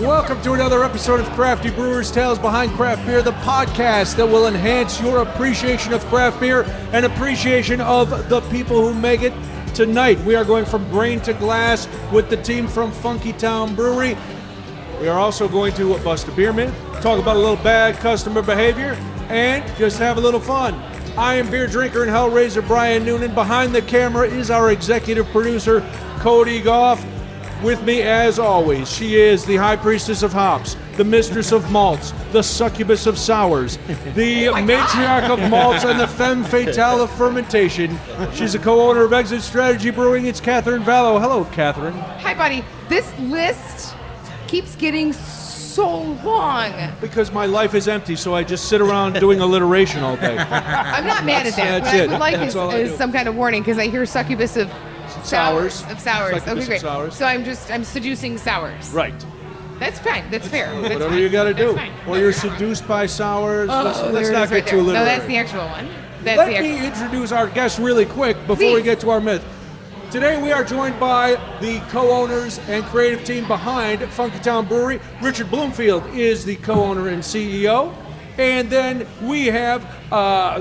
Welcome to another episode of Crafty Brewers Tales Behind Craft Beer, the podcast that will enhance your appreciation of craft beer and appreciation of the people who make it. Tonight, we are going from grain to glass with the team from Funkytown Brewery. We are also going to bust a beer myth, talk about a little bad customer behavior, and just have a little fun. I am beer drinker and hellraiser Brian Noonan. Behind the camera is our executive producer, Cody Goff. With me, as always, she is the high priestess of hops, the mistress of malts, the succubus of sours, the matriarch of malts, and the femme fatale of fermentation. She's a co-owner of Exit Strategy Brewing. It's Katherine Vallow. Hello, Katherine. Hi, buddy. This list keeps getting so long. Because my life is empty, so I just sit around doing alliteration all day. I'm not mad at that. That's What I would like is some kind of warning, because I hear succubus of sours. Okay, great. Sours. So I'm seducing sours. Right. That's fine. That's fair. That's Whatever fine. you got to do. That's fine. Or you're seduced by sours. Let's there not it is get right too there. literary. No, that's the actual one. Let me introduce our guest really quick before we Please. get to our myth. Today we are joined by the co-owners and creative team behind Funkytown Brewery. Richard Bloomfield is the co-owner and CEO. And then we have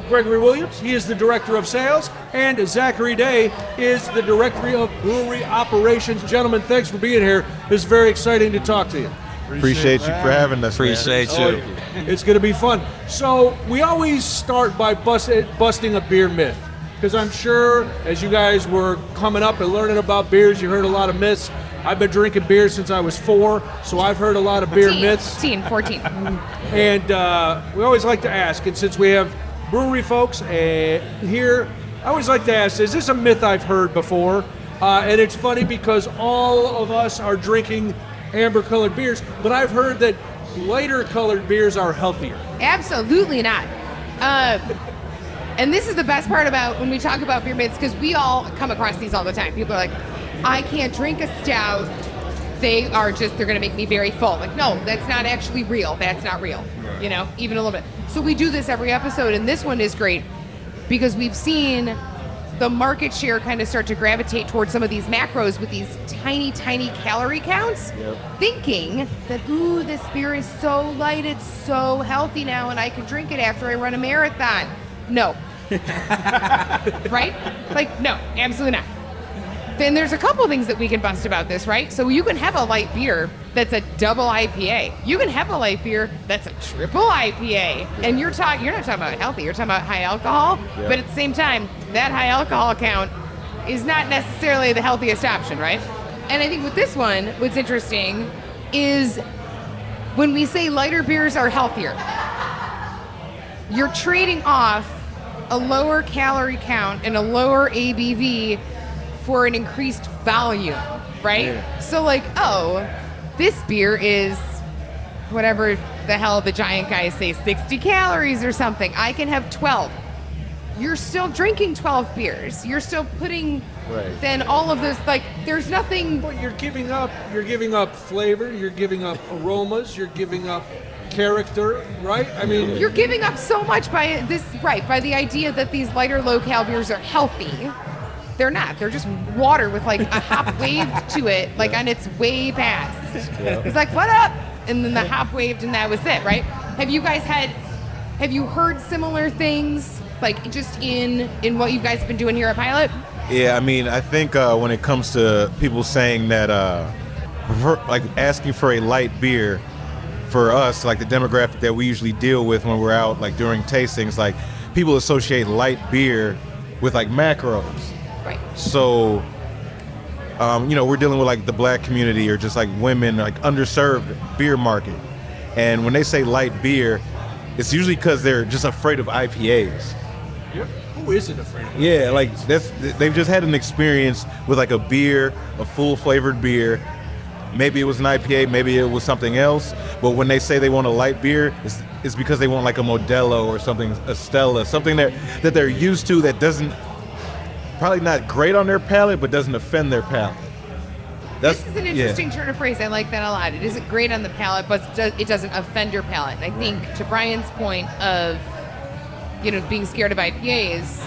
Gregory Williams. He is the director of sales. And Zachary Day is the director of Brewery Operations. Gentlemen, thanks for being here. It's very exciting to talk to you. Appreciate you for having us. Appreciate man. you. It's going to be fun. So we always start by busting a beer myth, because I'm sure as you guys were coming up and learning about beers, you heard a lot of myths. I've been drinking beer since I was 4, so I've heard a lot of beer myths. 14. And we always like to ask, and since we have brewery folks here, I always like to ask, is this a myth I've heard before? And it's funny because all of us are drinking amber-colored beers, but I've heard that lighter-colored beers are healthier. Absolutely not. And this is the best part about when we talk about beer myths, because we all come across these all the time. People are like, I can't drink a stout. They're going to make me very full. Like, no, that's not actually real. That's not real. You know, even a little bit. So we do this every episode, and this one is great because we've seen the market share kind of start to gravitate towards some of these macros with these tiny, tiny calorie counts, thinking that, ooh, this beer is so light, it's so healthy now, and I can drink it after I run a marathon. No. Right? Like, no, absolutely not. Then there's a couple things that we can bust about this, right? So you can have a light beer that's a double IPA. You can have a light beer that's a triple IPA. And you're not talking about healthy, you're talking about high alcohol. Yeah. But at the same time, that high alcohol count is not necessarily the healthiest option, right? And I think with this one, what's interesting is when we say lighter beers are healthier, you're trading off a lower calorie count and a lower ABV for an increased volume, right? Yeah. So like, oh, this beer is whatever the hell the giant guys say, 60 calories or something. I can have 12. You're still drinking 12 beers. You're still putting then all of this, like, there's nothing. But you're giving up flavor, you're giving up aromas, you're giving up character, right? I mean, you're giving up so much by the idea that these lighter low-cal beers are healthy. They're not. They're just water with like a hop wave to it, like on its way past. Yeah. It's like, what up? And then the hop waved and that was it, right? Have you heard similar things, like just in what you guys have been doing here at Pilot? Yeah, I mean, I think when it comes to people saying that, like asking for a light beer, for us, like the demographic that we usually deal with when we're out, like during tastings, like people associate light beer with like macros. Right. So, we're dealing with like the black community or just like women, like underserved beer market. And when they say light beer, it's usually because they're just afraid of IPAs. Yeah. Who isn't afraid of Yeah, like they've just had an experience with like a beer, a full flavored beer. Maybe it was an IPA, maybe it was something else. But when they say they want a light beer, it's because they want like a Modelo or something, a Stella, something that they're used to that doesn't, probably not great on their palate, but doesn't offend their palate. This is an interesting turn of phrase. I like that a lot. It isn't great on the palate, but it doesn't offend your palate. And I think to Brian's point of, being scared of IPAs,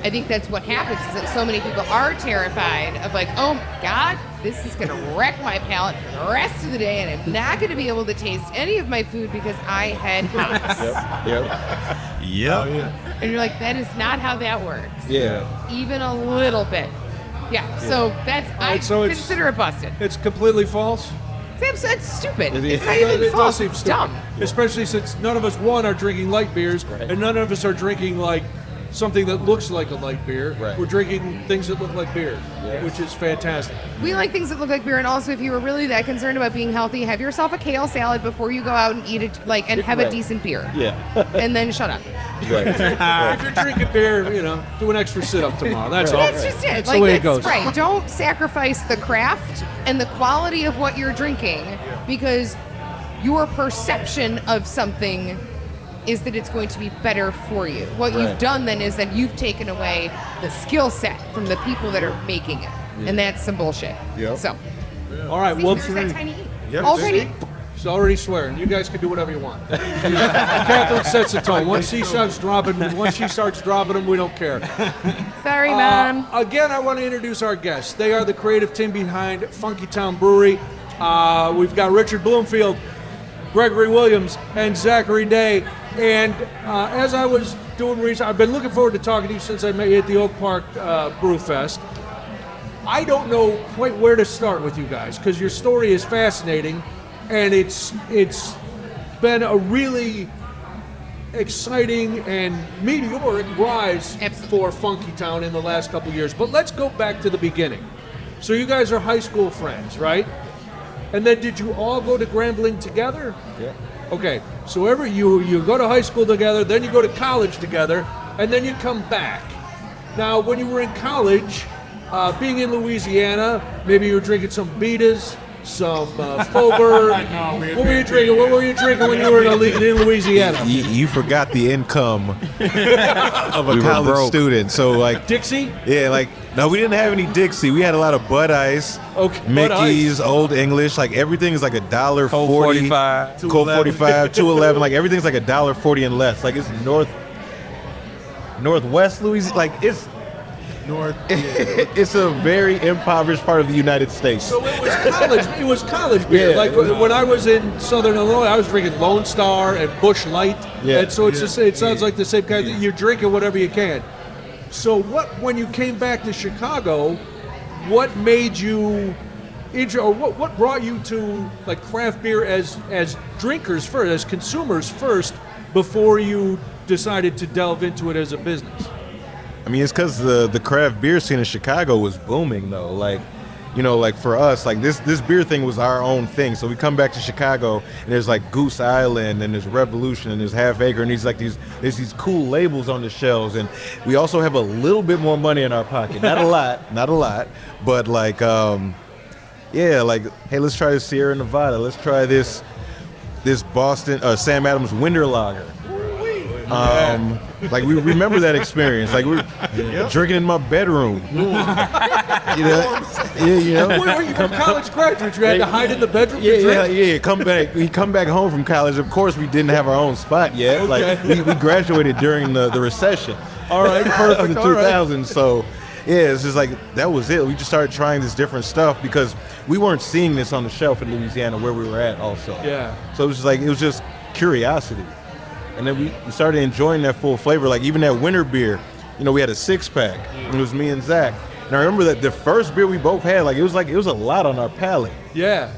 I think that's what happens is that so many people are terrified of like, oh my God, this is going to wreck my palate for the rest of the day, and I'm not going to be able to taste any of my food because I had hops. Yep. And you're like, that is not how that works. Yeah. Even a little bit. Yeah, so that's, I consider it busted. It's completely false. It's stupid. It It's is. not even It does false. seem It's stupid. dumb. Especially since none of us, one, are drinking light beers, and none of us are drinking like something that looks like a light beer. Right. We're drinking things that look like beer, which is fantastic. We like things that look like beer, and also if you were really that concerned about being healthy, have yourself a kale salad before you go out and eat it, and have a decent beer. Yeah. And then shut up. If you're drinking beer, do an extra sit-up tomorrow. That's all. That's just it. That's the way it goes. Right. Don't sacrifice the craft and the quality of what you're drinking because your perception of something is that it's going to be better for you. What you've done then is that you've taken away the skill set from the people that are making it. And that's some bullshit. Yep. So, All right, see, well, there's that tiny E. Yep. Already? she's already swearing. You guys can do whatever you want. Katherine sets the tone. Once she starts dropping them, we don't care. Sorry, Mom. Again, I want to introduce our guests. They are the creative team behind Funkytown Brewery. We've got Richard Bloomfield, Gregory Williams, and Zachary Day. And as I was doing research, I've been looking forward to talking to you since I met you at the Oak Park Brew Fest. I don't know quite where to start with you guys because your story is fascinating, and it's been a really exciting and meteoric rise for Funkytown in the last couple of years. But let's go back to the beginning. So you guys are high school friends, right? And then did you all go to Grambling together? Yeah. Okay, so you go to high school together, then you go to college together, and then you come back. Now, when you were in college, being in Louisiana, maybe you were drinking some Betas, some Fulber. What were you drinking? What were you drinking when you were in Louisiana? You forgot the income of a college student. So like Dixie? Yeah, no, we didn't have any Dixie. We had a lot of Bud Ice, Mickey's, Old English. Like everything is like $1.40. Colt 45, Colt 45, 211. Like everything's like $1.40 and less. Like it's northwest Louisiana. Like it's north. It's a very impoverished part of the United States. So it was college. It was college beer. Yeah. Like when I was in Southern Illinois, I was drinking Lone Star and Busch Light. Yeah. And so it sounds like the same kind. You're drinking whatever you can. So when you came back to Chicago, what made you or what brought you to like craft beer as drinkers first, as consumers first, before you decided to delve into it as a business? I mean, it's because the craft beer scene in Chicago was booming, though. Like for us, like this beer thing was our own thing. So we come back to Chicago, and there's like Goose Island, and there's Revolution, and there's Half Acre, and there's these cool labels on the shelves. And we also have a little bit more money in our pocket. Not a lot, but hey, let's try this Sierra Nevada. Let's try this Boston Sam Adams Winter Lager. Like we remember that experience. Like we're drinking in my bedroom. You Were you from college graduates? You had to hide in the bedroom to drink? Yeah. We come back home from college. Of course, we didn't have our own spot yet. Okay. Like we graduated during the recession. All right, perfect. Of the 2000s. So yeah, it's just like that was it. We just started trying this different stuff because we weren't seeing this on the shelf in Louisiana where we were at. Also. Yeah. So it was just curiosity. And then we started enjoying that full flavor. Like even that winter beer, we had a 6-pack. And it was me and Zach. And I remember that the first beer we both had, it was a lot on our palate. Yeah.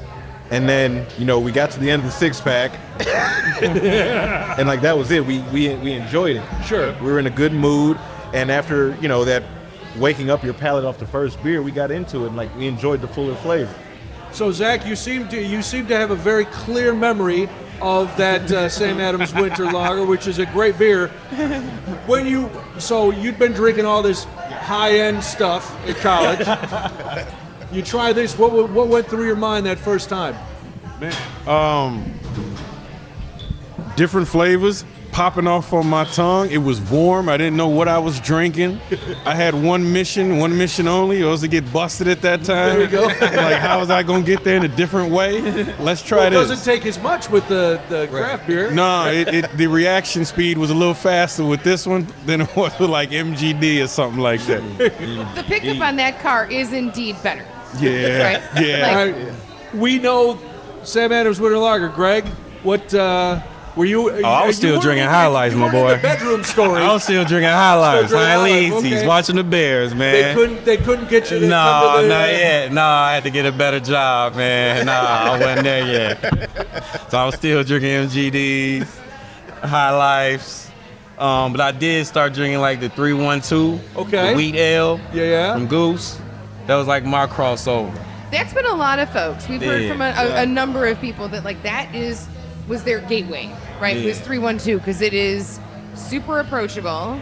And then, we got to the end of the 6-pack. And that was it. We enjoyed it. Sure. We were in a good mood. And after, that waking up your palate off the first beer, we got into it and we enjoyed the fuller flavor. So Zach, you seem to have a very clear memory of that Sam Adams Winter Lager, which is a great beer. So you'd been drinking all this high-end stuff in college. You try this. What went through your mind that first time? Different flavors popping off on my tongue. It was warm. I didn't know what I was drinking. I had one mission only. It was to get busted at that time. There you go. How was I going to get there in a different way? Let's try this. It doesn't take as much with the craft beer. No, the reaction speed was a little faster with this one than it was with MGD or something like that. The pickup on that car is indeed better. Yeah, Right? yeah. All right. We know Sam Adams Winter Lager. Greg, what were you? Oh, I was still drinking highlights, my boy. The bedroom story. I was still drinking highlights. Still drinking Highlights. highlights, He's okay. watching the Bears, man. They couldn't get you to No, come to the, not yet. No, I had to get a better job, man. No, I wasn't there yet. So I was still drinking MGDs, High Lifes. But I did start drinking like the 312, Okay. the wheat ale Yeah. from Goose. That was like my crossover. That's been a lot of folks. We've heard from a number of people that like that was their gateway, right? Yeah. Was 312 because it is super approachable.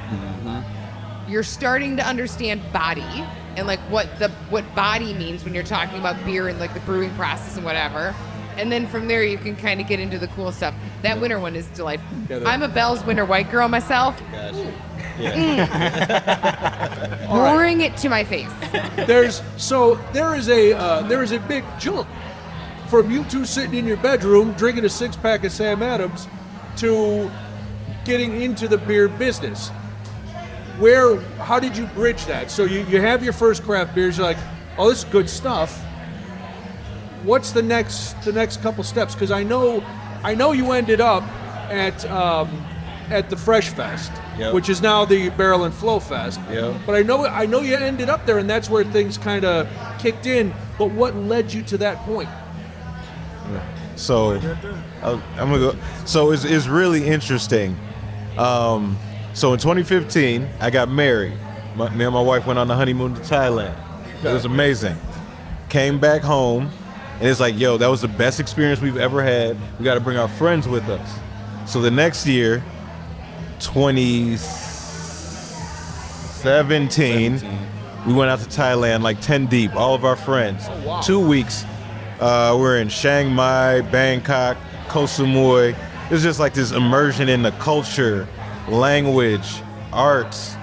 You're starting to understand body and like what body means when you're talking about beer and like the brewing process and whatever. And then from there you can kind of get into the cool stuff. That winter one is delightful. Yeah, I'm a Bell's Winter White girl myself. Pouring it to my face. There is a big jump from you two sitting in your bedroom drinking a 6-pack of Sam Adams to getting into the beer business. How did you bridge that? So you have your first craft beers, you're like, oh, this is good stuff. What's the next couple steps? Because I know you ended up at the Fresh Fest, Yep. which is now the Barrel and Flow Fest. Yep. But I know you ended up there, and that's where things kind of kicked in. But what led you to that point? So I'm gonna go. So it's really interesting. So in 2015, I got married. Me and my wife went on the honeymoon to Thailand. It was amazing. Came back home, and it's like, yo, that was the best experience we've ever had. We got to bring our friends with us. So the next year, 2017, we went out to Thailand like 10 deep, all of our friends. Oh, wow. 2 weeks. We're in Chiang Mai, Bangkok, Koh Samui. It was just like this immersion in the culture, language, arts.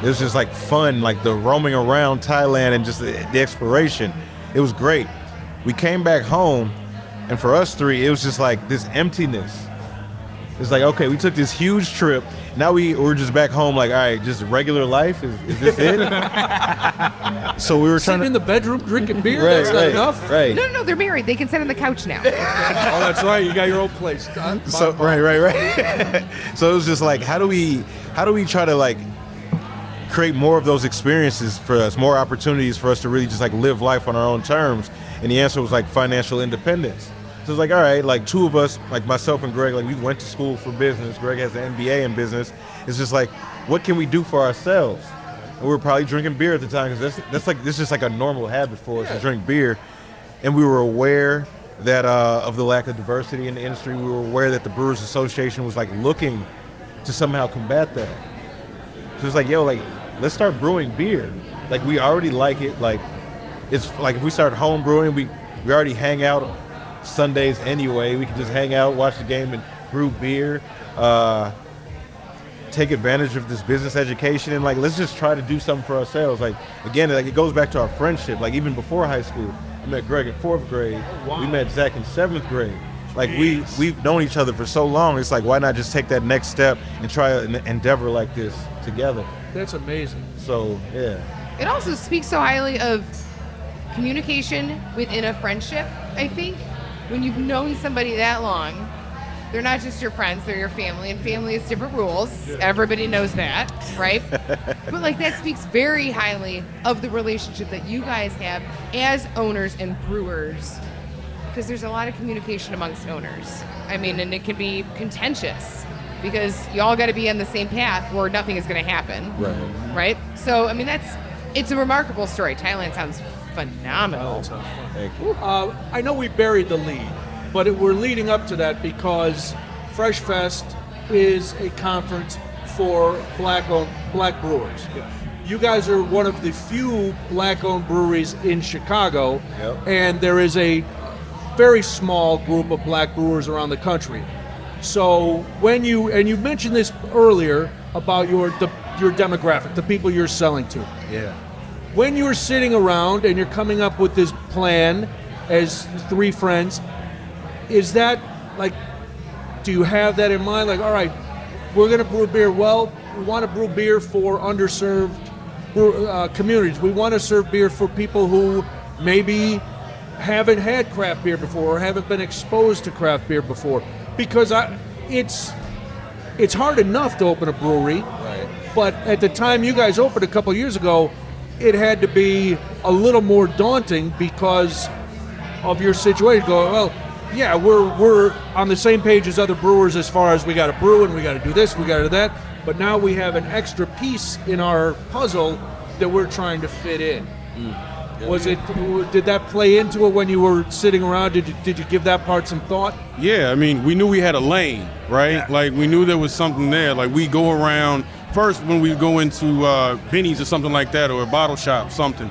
It was just like fun, like the roaming around Thailand and just the exploration. It was great. We came back home, and for us three, it was just like this emptiness. It's like, okay, we took this huge trip. Now we're just back home, like, all right, just regular life. Is this it? So we were trying Sitting in the bedroom drinking beer. Right, That's not right, enough. right. No, they're married. They can sit on the couch now. Oh, that's right. You got your own place. So right. So it was just like, how do we try to like create more of those experiences for us, more opportunities for us to really just like live life on our own terms? And the answer was like financial independence. So it's like, all right, like two of us, like myself and Greg, like we went to school for business. Greg has an MBA in business. It's just like, what can we do for ourselves? And we were probably drinking beer at the time because that's just like a normal habit for us to drink beer. And we were aware that of the lack of diversity in the industry. We were aware that the Brewers Association was like looking to somehow combat that. So it's like, yo, like let's start brewing beer. Like we already like it. Like it's like if we start home brewing, we already hang out Sundays anyway. We can just hang out, watch the game, and brew beer. Take advantage of this business education and like let's just try to do something for ourselves. Like again, like it goes back to our friendship. Like even before high school, I met Greg in 4th grade. wow. We met Zach in 7th grade. Like we've known each other for so long. It's like why not just take that next step and try an endeavor like this together? That's amazing. So yeah. It also speaks so highly of communication within a friendship, I think. When you've known somebody that long, they're not just your friends, they're your family, and family has different rules. Everybody knows that, right? But like that speaks very highly of the relationship that you guys have as owners and brewers, because there's a lot of communication amongst owners. I mean, and it can be contentious because you all got to be on the same path or nothing is going to happen, right? So, I mean, it's a remarkable story. Thailand sounds phenomenal. Thank you. I know we buried the lead, but we're leading up to that because Fresh Fest is a conference for black brewers. You guys are one of the few black-owned breweries in Chicago, and there is a very small group of black brewers around the country. So when you mentioned this earlier about your demographic, the people you're selling to. Yeah. When you're sitting around and you're coming up with this plan as three friends, is that like, do you have that in mind? Like, all right, we're going to brew beer. Well, we want to brew beer for underserved communities. We want to serve beer for people who maybe haven't had craft beer before or haven't been exposed to craft beer before? Because it's hard enough to open a brewery, but at the time you guys opened a couple years ago, it had to be a little more daunting because of your situation. Going, well, yeah, we're on the same page as other brewers as far as we got to brew and we got to do this, we got to do that, but now we have an extra piece in our puzzle that we're trying to fit in. Did that play into it when you were sitting around? Did you give that part some thought? Yeah, I mean, we knew we had a lane, right? Yeah. Like, we knew there was something there. Like, we go around, first when we go into Benny's or something like that, or a bottle shop, something,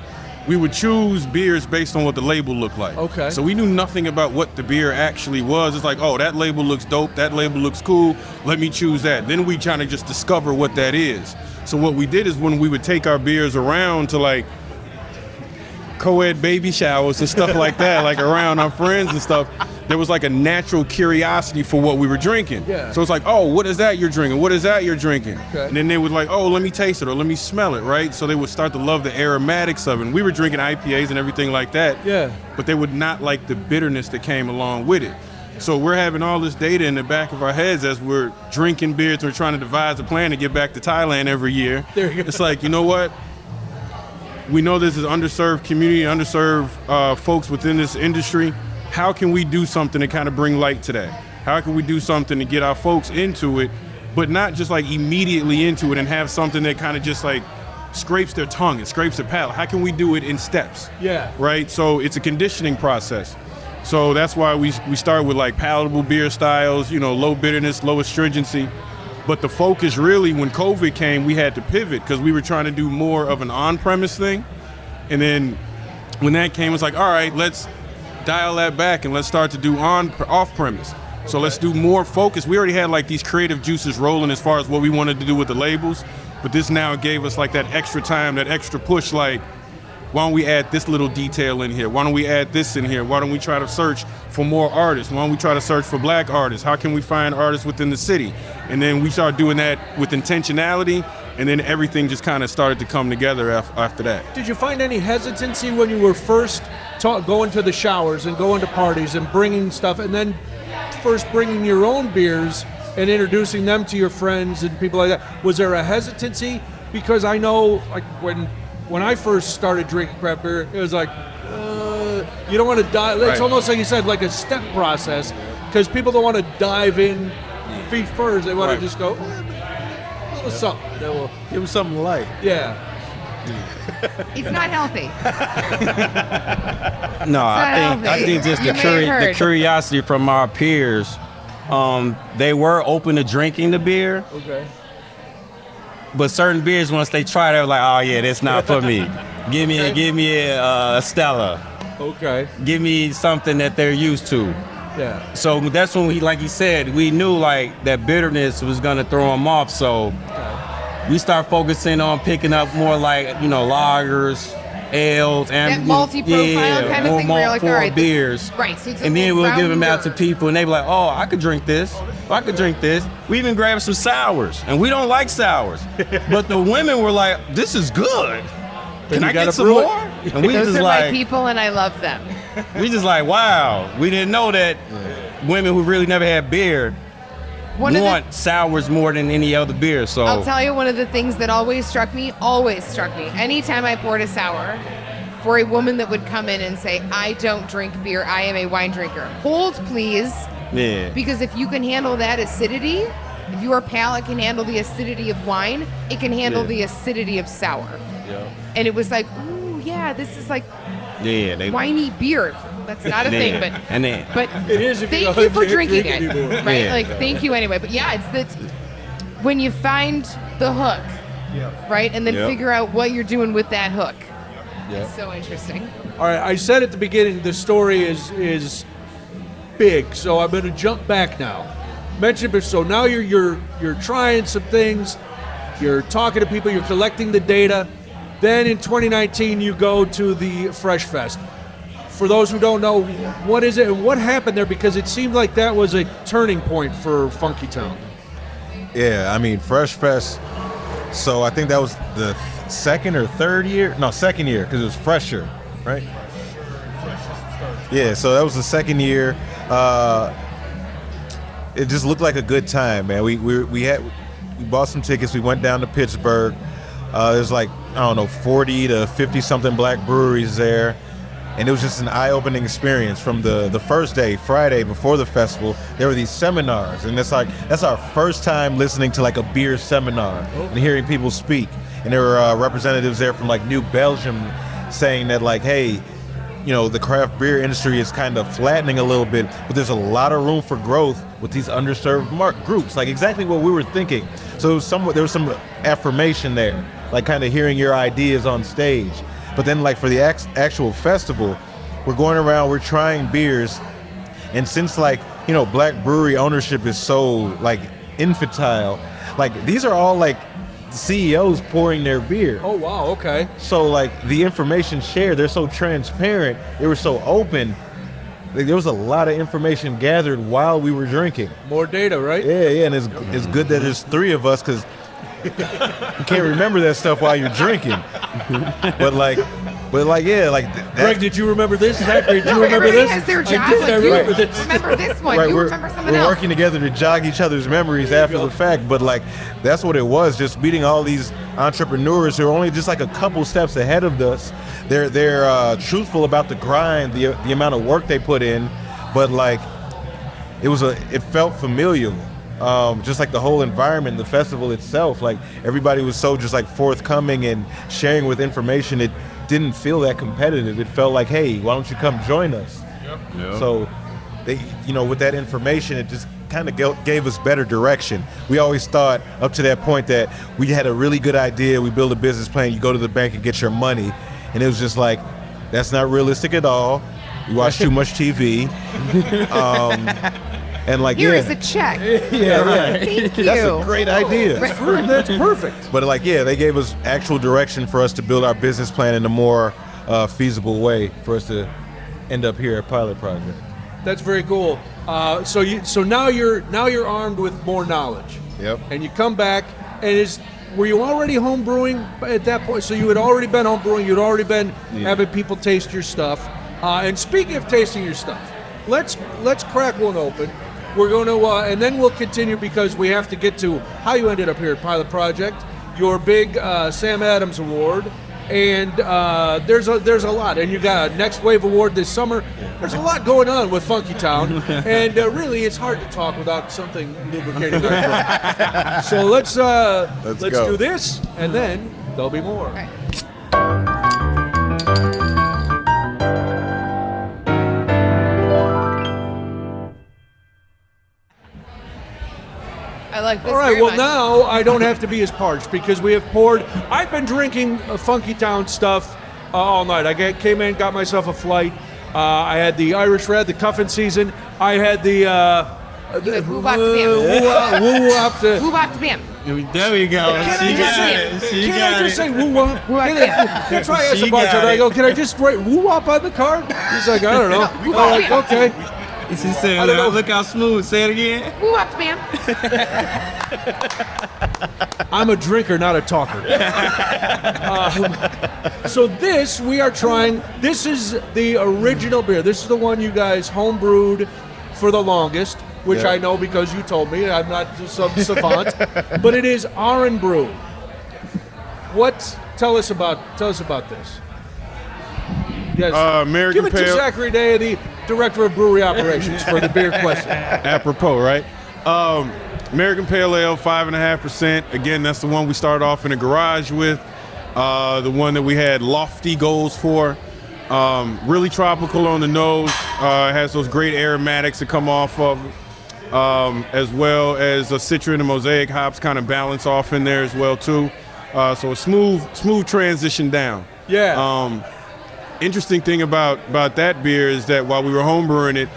we would choose beers based on what the label looked like. Okay. So we knew nothing about what the beer actually was. It's like, oh, that label looks dope, that label looks cool, let me choose that. Then we trying to just discover what that is. So what we did is when we would take our beers around to, like, co-ed baby showers and stuff like that, like around our friends and stuff, there was like a natural curiosity for what we were drinking. Yeah. So it's like, oh, what is that you're drinking? What is that you're drinking? Okay. And then they would like, oh, let me taste it or let me smell it, right? So they would start to love the aromatics of it. And we were drinking IPAs and everything like that. Yeah. But they would not like the bitterness that came along with it. So we're having all this data in the back of our heads as we're drinking beers. We're trying to devise a plan to get back to Thailand every year. There you go. It's like, you know what? We know this is underserved community, underserved folks within this industry. How can we do something to kind of bring light to that? How can we do something to get our folks into it, but not just like immediately into it and have something that kind of just like scrapes their tongue, it scrapes their palate? How can we do it in steps? Yeah. Right? So it's a conditioning process. So that's why we start with like palatable beer styles, you know, low bitterness, low astringency. But the focus really, when COVID came, we had to pivot because we were trying to do more of an on-premise thing. And then when that came, it's like, all right, let's dial that back and let's start to do off-premise. So let's do more focus. We already had like these creative juices rolling as far as what we wanted to do with the labels, but this now gave us like that extra time, that extra push, like, why don't we add this little detail in here? Why don't we add this in here? Why don't we try to search for more artists? Why don't we try to search for black artists? How can we find artists within the city? And then we started doing that with intentionality, and then everything just kind of started to come together after that. Did you find any hesitancy when you were first going to the showers and going to parties and bringing stuff, and then first bringing your own beers and introducing them to your friends and people like that? Was there a hesitancy? Because I know, like, when I first started drinking craft beer, it was like, you don't want to dive. It's Right. almost like you said, like a step process, because people don't want to dive in feet first. They want Right. to just go, a little something. They will, Give them something light. yeah. It's not healthy. No, I healthy. think just You the, may have the heard. curiosity from our peers. They were open to drinking the beer, Okay. but certain beers, once they try, they're like, "Oh yeah, that's not for me. Give me a Stella. Okay. Give me something that they're used to." Yeah. So that's when like he said, we knew like that bitterness was gonna throw them off. So we start focusing on picking up more like, you know, lagers, ales, and That multi-profile kind of more thing where you're like, all right, this- beers. right, so it's a and then little we'll give them out to rounder. people, and they be like, "Oh, I could drink this. I could drink this." We even grabbed some sours, and we don't like sours, but the women were like, "This is good. Can you I gotta get some brew it." more?" And we Those just are my like, people, and I love them. we just like, wow. We didn't know that women who really never had beer One of the- want sours more than any other beer. So I'll tell you one of the things that always struck me. Anytime I poured a sour for a woman that would come in and say, I don't drink beer, I am a wine drinker. Hold, please, yeah. because if you can handle that acidity, if your palate can handle the acidity of wine, it can handle the acidity of sour. Yeah. And it was like, ooh, yeah, this is like Yeah, they winey beer. That's not a thing, Yeah. but And then but It is if you thank don't you for drink drinking it, anymore. right? Yeah. Like, thank you anyway. But yeah, it's that when you find the hook, right, and then Yep. figure out what you're doing with that hook. Yep. It's so interesting. All right, I said at the beginning the story is big, so I'm going to jump back now. Mention it. So now you're trying some things, you're talking to people, you're collecting the data. Then in 2019 you go to the Fresh Fest. For those who don't know, what is it and what happened there? Because it seemed like that was a turning point for Funkytown. Yeah, I mean, Fresh Fest. So I think that was the second year, because it was Fresher, right? Yeah, so that was the second year. It just looked like a good time, man. We bought some tickets. We went down to Pittsburgh. There's like, I don't know, 40 to 50 something black breweries there. And it was just an eye-opening experience. From the first day, Friday, before the festival, there were these seminars. And it's like, that's our first time listening to like a beer seminar and hearing people speak. And there were representatives there from like New Belgium saying that like, hey, you know, the craft beer industry is kind of flattening a little bit, but there's a lot of room for growth with these underserved groups, like exactly what we were thinking. So there was some affirmation there, like kind of hearing your ideas on stage. But then like for the actual festival, we're going around, we're trying beers, and since like, you know, black brewery ownership is so like infantile, like these are all like CEOs pouring their beer. Oh, wow, okay. So like the information shared, they're so transparent, they were so open. Like, there was a lot of information gathered while we were drinking. More data, right? Yeah, and it's good that there's three of us, because you can't remember that stuff while you're drinking. But yeah, Greg, did you remember this? Zachary, did you remember everybody this? has their I job. did. Like, I you remember this. remember this one. Right, you we're remember something we're else. working together to jog each other's memories after the fact, but like that's what it was, just meeting all these entrepreneurs who are only just like a couple steps ahead of us. They're truthful about the grind, the amount of work they put in, but like it felt familial. Just like the whole environment, the festival itself, like everybody was so just like forthcoming and sharing with information. It didn't feel that competitive. It felt like, hey, why don't you come join us? Yep. So they, you know, with that information, it just kind of gave us better direction. We always thought up to that point that we had a really good idea, we build a business plan, you go to the bank and get your money, and it was just like, that's not realistic at all. We watch too much TV. And like, Here is a check. Yeah. Thank you. That's a great idea. That's perfect. But like, yeah, they gave us actual direction for us to build our business plan in a more feasible way for us to end up here at Pilot Project. That's very cool. So now you're armed with more knowledge. Yep. And you come back, and were you already home brewing at that point? So you had already been home brewing. You'd already been having people taste your stuff. And speaking of tasting your stuff, let's crack one open. We're going to, and then we'll continue, because we have to get to how you ended up here at Pilot Project, your big Sam Adams Award, and there's a lot. And you got a Next Wave Award this summer. There's a lot going on with Funkytown, and really, it's hard to talk without something lubricating our throat. So let's go. do this, and then there'll be more. Okay. I like this. All right, very well much. now I don't have to be as parched, because we have poured. I've been drinking Funkytown stuff all night. I came in, got myself a flight. I had the Irish Red, the cuffing season. I had the Woo Bop to Bam. Woo Wop to. Woo Bop to Bam. There we go. She got it. She Can I got just it. say woo wop? Woo Wop to Bam. That's why I asked the She bartender. got I it. go, can I just write woo wop on the card? He's like, I don't know. I'm like, okay. She said, I don't know. look how smooth. Say it again. Woo Bop to Bam. I'm a drinker, not a talker. So we are trying. This is the original beer. This is the one you guys home brewed for the longest, which Yeah. I know because you told me. I'm not some savant, but it is Aaron Brew. Tell us about this. Yes. American Give it to Pale. Zachary Day, the director of brewery operations, for the beer question. Apropos, right? American Pale Ale, 5.5%. Again, that's the one we started off in a garage with. The one that we had lofty goals for. Really tropical on the nose. Has those great aromatics that come off of it. As well as a citron and mosaic hops kind of balance off in there as well too. So a smooth transition down. Yeah. Interesting thing about that beer is that while we were home brewing it,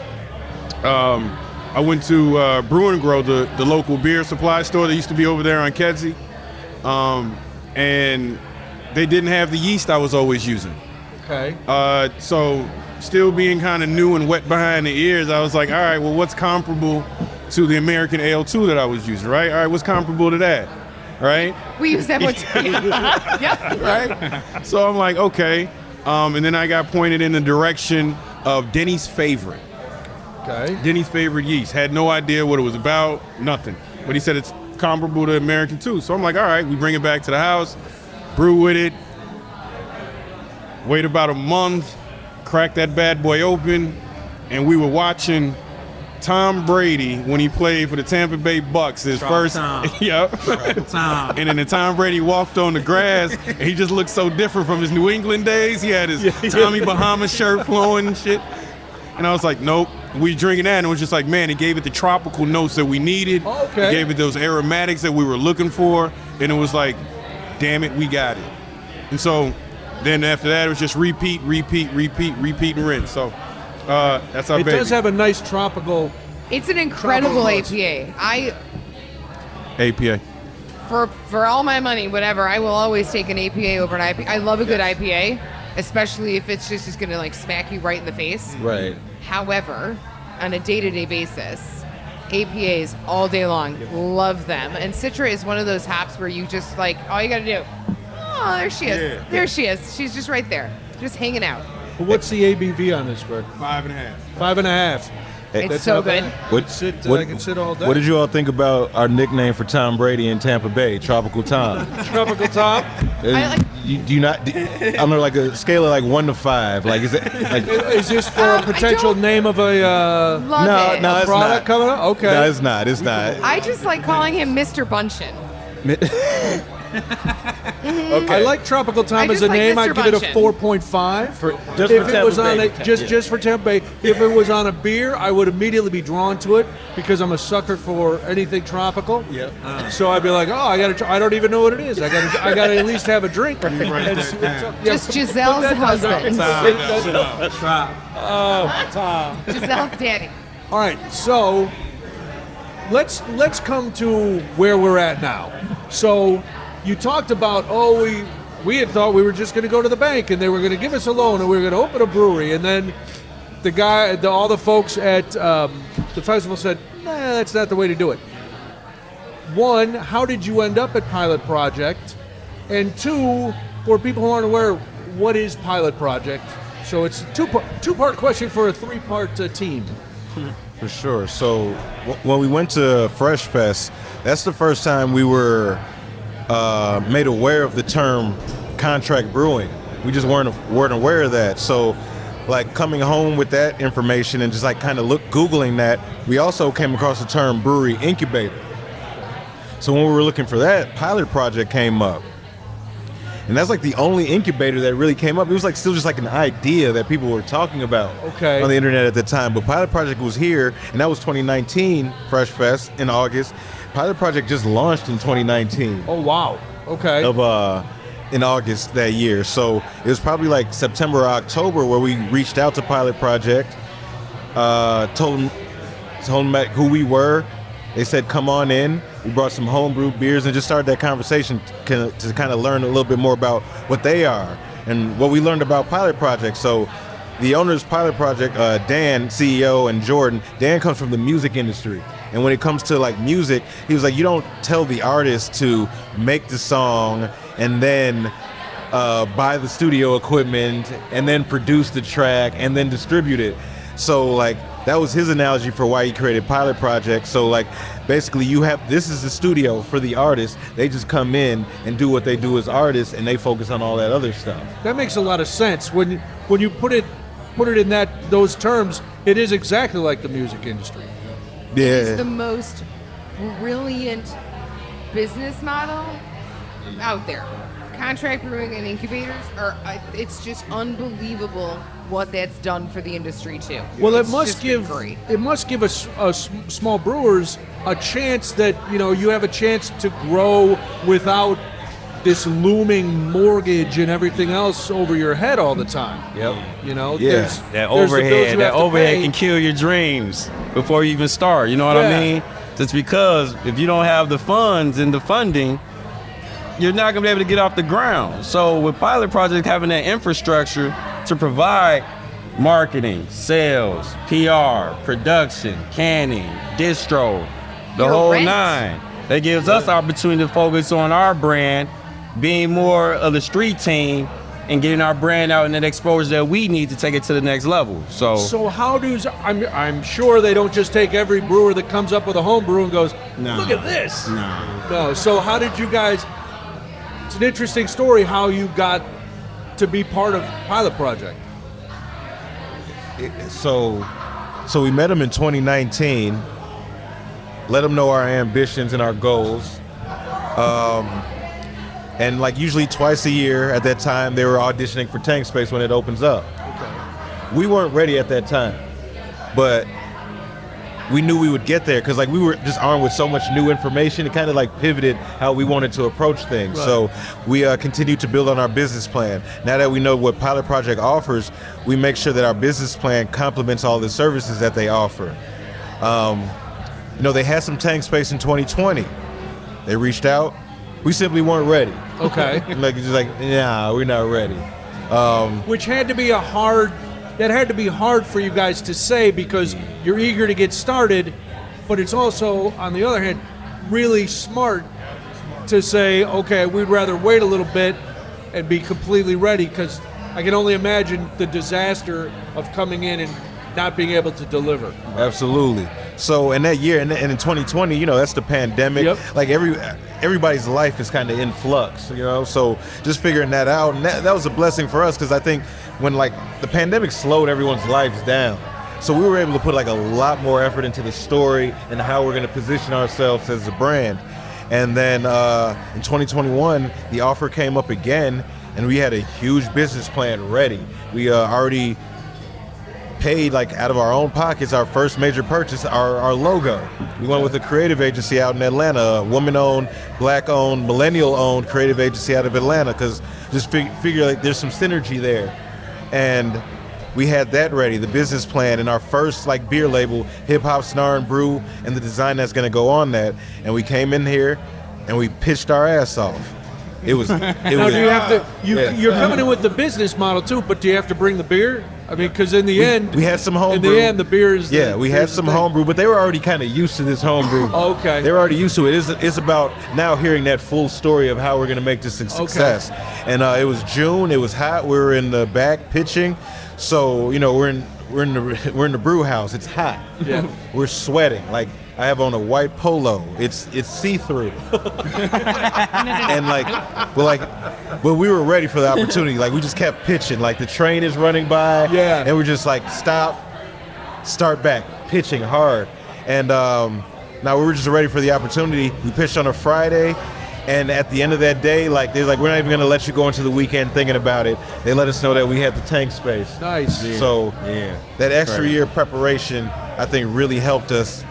I went to Brew and Grow, the local beer supply store that used to be over there on Kedzie, and they didn't have the yeast I was always using. Okay. So still being kind of new and wet behind the ears, I was like, all right, well, what's comparable to the American Ale 2 that I was using, right? All right, what's comparable to that, right? We use that one too. Yep. Right? So I'm like, okay. And then I got pointed in the direction of Denny's Favorite. Okay. Denny's Favorite yeast. Had no idea what it was about, nothing. But he said it's comparable to American too. So I'm like, all right, we bring it back to the house, brew with it, wait about a month, crack that bad boy open, and we were watching Tom Brady when he played for the Tampa Bay Bucks. His first, yep. And then Tom Brady walked on the grass, and he just looked so different from his New England days. He had his Tommy Bahama shirt flowing and shit. And I was like, nope. We drinking that, and it was just like, man, it gave it the tropical notes that we needed. Okay. It gave it those aromatics that we were looking for, and it was like, damn it, we got it. And so then after that, it was just repeat, and rinse. So that's our It baby. does have a nice tropical. It's an incredible Tropical APA. APA. For all my money, whatever, I will always take an APA over an IPA. I love a good IPA, especially if it's just going to like smack you right in the face. Right. However, on a day-to-day basis, APAs all day long, love them. And Citra is one of those hops where you just like, all you got to do, oh, there she is. Yeah. There she is. She's just right there, just hanging out. What's the ABV on this, Greg? 5.5. 5.5. It's That's so not good. bad. I can sit all day. What did you all think about our nickname for Tom Brady in Tampa Bay, Tropical Tom? Tropical Tom? Do you not? On like a scale of like 1 to 5, like is it? Like, Is this for a potential name of a Love it. no, it's product not. coming up? Okay. No, it's not. It's not. I just like calling him Mr. Bunchen. Okay. I like Tropical Tom I as just a like name. Mr. I'd give it a Bunchen. 4.5. Just If for it was Tampa on Bay. just for Tampa Bay, if it was on a beer, I would immediately be drawn to it because I'm a sucker for anything tropical. Yep. So I'd be like, oh, I don't even know what it is. I got to at least have a drink. Write that And see what's down. up. Yeah, Just Giselle's husband. Tom. Giselle's daddy. All right, so let's come to where we're at now. So you talked about we had thought we were just going to go to the bank and they were going to give us a loan and we were going to open a brewery, and then all the folks at the festival said, nah, that's not the way to do it. One, how did you end up at Pilot Project? And two, for people who aren't aware, what is Pilot Project? So it's a two-part question for a three-part team. For sure. So when we went to Fresh Fest, that's the first time we were made aware of the term contract brewing. We just weren't aware of that. So like coming home with that information and just like kind of Googling that, we also came across the term brewery incubator. So when we were looking for that, Pilot Project came up. And that's like the only incubator that really came up. It was like still just like an idea that people were talking about on the internet at the time. But Pilot Project was here, and that was 2019 Fresh Fest in August. Pilot Project just launched in 2019. Oh wow! Okay. In August that year. So it was probably like September or October where we reached out to Pilot Project, told them who we were. They said, come on in. We brought some homebrew beers and just started that conversation to kind of learn a little bit more about what they are and what we learned about Pilot Project. So the owners of Pilot Project, Dan, CEO, and Jordan, Dan comes from the music industry. And when it comes to like music, he was like, you don't tell the artist to make the song and then buy the studio equipment and then produce the track and then distribute it. So like, that was his analogy for why he created Pilot Project. So like, basically this is the studio for the artists. They just come in and do what they do as artists and they focus on all that other stuff. That makes a lot of sense. When you put it in those terms, it is exactly like the music industry. It is Yeah. the most brilliant business model out there. Contract brewing and incubators it's just unbelievable what that's done for the industry too. Well, It's just been great. it must give us small brewers a chance that you have a chance to grow without this looming mortgage and everything else over your head all the time. Yep. There's That the bills overhead, you that have to overhead pay. can kill your dreams before you even start. You know what Yeah. I mean? Just because if you don't have the funds and the funding, you're not gonna be able to get off the ground. So with Pilot Project having that infrastructure to provide marketing, sales, PR, production, canning, distro, the Your whole rent. nine, that gives us opportunity to focus on our brand, being more of the street team and getting our brand out and that exposure that we need to take it to the next level. So how does I'm sure they don't just take every brewer that comes up with a home brew and goes, look at this. No. So how did you guys? It's an interesting story how you got to be part of Pilot Project. So we met them in 2019. Let them know our ambitions and our goals. And like usually twice a year at that time, they were auditioning for Tank Space when it opens up. Okay. We weren't ready at that time, but we knew we would get there because like we were just armed with so much new information. It kind of like pivoted how we wanted to approach things. Right. So we continued to build on our business plan. Now that we know what Pilot Project offers, we make sure that our business plan complements all the services that they offer. They had some tank space in 2020. They reached out. We simply weren't ready. Okay. Nah, we're not ready. Which had to be hard for you guys to say because you're eager to get started, but it's also, on the other hand, really smart to say, okay, we'd rather wait a little bit and be completely ready, because I can only imagine the disaster of coming in and not being able to deliver. Absolutely. So in that year, and in 2020, that's the pandemic. Yep. Like everybody's life is kind of in flux, so just figuring that out, and that was a blessing for us, because I think when like the pandemic slowed everyone's lives down, so we were able to put like a lot more effort into the story and how we're going to position ourselves as a brand. And then in 2021, the offer came up again, and we had a huge business plan ready. We already paid, like out of our own pockets, our first major purchase, our logo. We went with a creative agency out in Atlanta, a woman-owned, black-owned, millennial-owned creative agency out of Atlanta, because just figure like there's some synergy there. And we had that ready, the business plan, and our first like beer label, Hip Hop Snarl and Brew, and the design that's going to go on that. And we came in here and we pitched our ass off. Now, do you have to? You're coming in with the business model too, but do you have to bring the beer? I mean, because in the end, we had some homebrew. In the end, the beer is. We had some homebrew, but they were already kind of used to this homebrew. Okay. They were already used to it. It's about now hearing that full story of how we're going to make this a success. Okay. And it was June. It was hot. We were in the back pitching, so we're in the brew house. It's hot. Yeah. We're sweating. Like I have on a white polo. It's see-through. And but we were ready for the opportunity. Like we just kept pitching. Like the train is running by. Yeah. And we're just like stop, start back, pitching hard. And now we were just ready for the opportunity. We pitched on a Friday, and at the end of that day, like they're like, we're not even gonna let you go into the weekend thinking about it. They let us know that we had the tank space. Nice. Yeah. So that extra year preparation, I think, really helped us.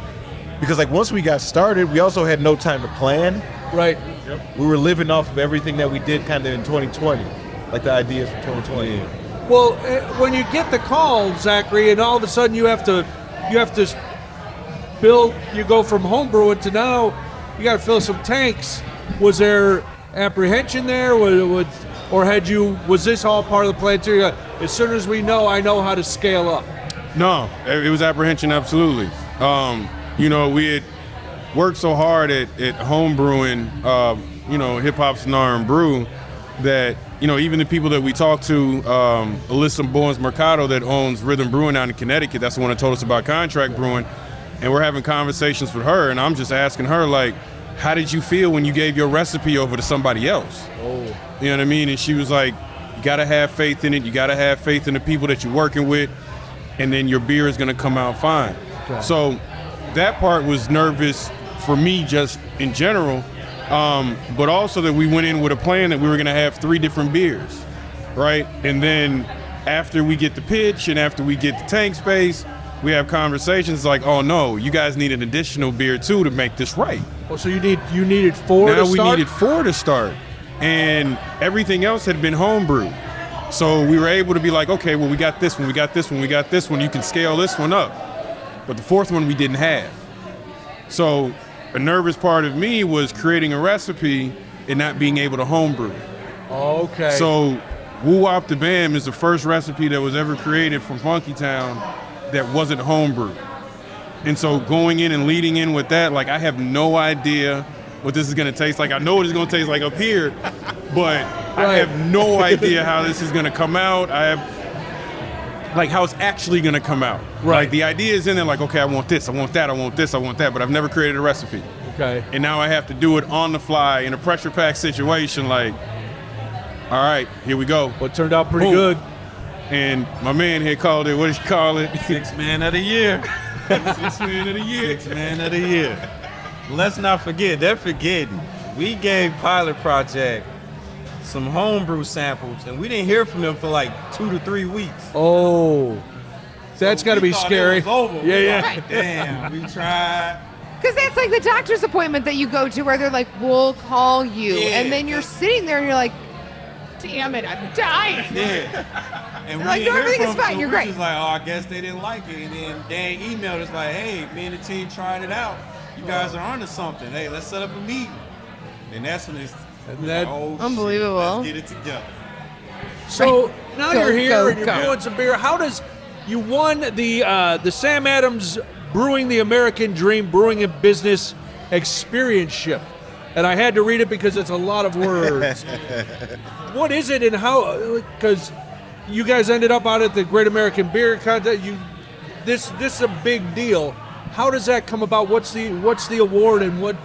Because like once we got started, we also had no time to plan. Right. Yep. We were living off of everything that we did kind of in 2020, like the ideas from 2020. Yeah. Well, when you get the call, Zachary, and all of a sudden you have to build. You go from homebrewing to now you got to fill some tanks. Was there apprehension there, or was this all part of the plan too? As soon as I know how to scale up. No, it was apprehension, absolutely. We had worked so hard at home brewing, Hip Hop Snarl and Brew, that, even the people that we talked to, Alyssa Bowens Mercado that owns Rhythm Brewing out in Connecticut, that's the one that told us about contract brewing, and we're having conversations with her, and I'm just asking her, like, how did you feel when you gave your recipe over to somebody else? Oh. You know what I mean? And she was like, you gotta have faith in it, you gotta have faith in the people that you're working with, and then your beer is gonna come out fine. Okay. So that part was nervous for me just in general, but also that we went in with a plan that we were going to have 3 different beers, right? And then after we get the pitch and after we get the tank space, we have conversations like, oh no, you guys need an additional beer too to make this right. Oh, so you needed 4 now to start? We needed 4 to start, and everything else had been homebrew. So we were able to be like, okay, well, we got this one, we got this one, we got this one, you can scale this one up. But the 4th one we didn't have. So a nervous part of me was creating a recipe and not being able to homebrew. Okay. So Woo Wop the Bam is the first recipe that was ever created from Funkytown that wasn't homebrew. And so going in and leading in with that, like I have no idea what this is gonna taste like. I know what it's gonna taste like up here, but I have no idea how this is going to come out. I have, like, how it's actually going to come out. Right. Like, the idea is in there, like, okay, I want this, I want that, I want this, I want that, but I've never created a recipe. Okay. And now I have to do it on the fly in a pressure-packed situation, like, all right, here we go. What turned out pretty Boom. good. And my man here called it, what did he call it? Six man of the year. 6 man of the year. 6 man of the year. Let's not forget, they're forgetting. We gave Pilot Project some homebrew samples, and we didn't hear from them for like 2 to 3 weeks. Oh, that's got to be We thought scary. It was over. Yeah, We yeah. like, damn, we tried. Because that's like the doctor's appointment that you go to where they're like, we'll call you. Yeah. And then you're sitting there and you're like, damn it, I'm dying. Yeah. And we Like, didn't no, hear everything from is them, fine, so you're we great. was like, oh, I guess they didn't like it. And then Dan emailed us like, hey, me and the team tried it out. You guys are onto something. Hey, let's set up a meeting. And that's when it's that- oh, shit, Unbelievable. let's get it together. So now Go, you're here go, and you're go. brewing some beer. How does you won the Sam Adams Brewing the American Dream Brewing and Business Experienceship, and I had to read it because it's a lot of words. What is it and how? Because you guys ended up out at the Great American Beer Contest. This is a big deal. How does that come about? What's the award and what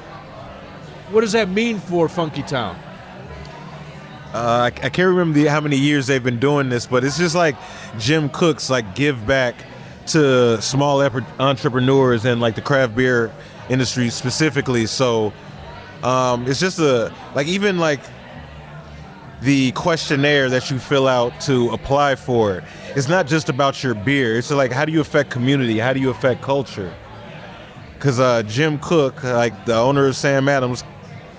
does that mean for Funkytown? I can't remember how many years they've been doing this, but it's just like Jim Cook's like give back to small entrepreneurs and like the craft beer industry specifically. So it's just even like the questionnaire that you fill out to apply for it. It's not just about your beer. It's like, how do you affect community? How do you affect culture? Because Jim Cook, like the owner of Sam Adams,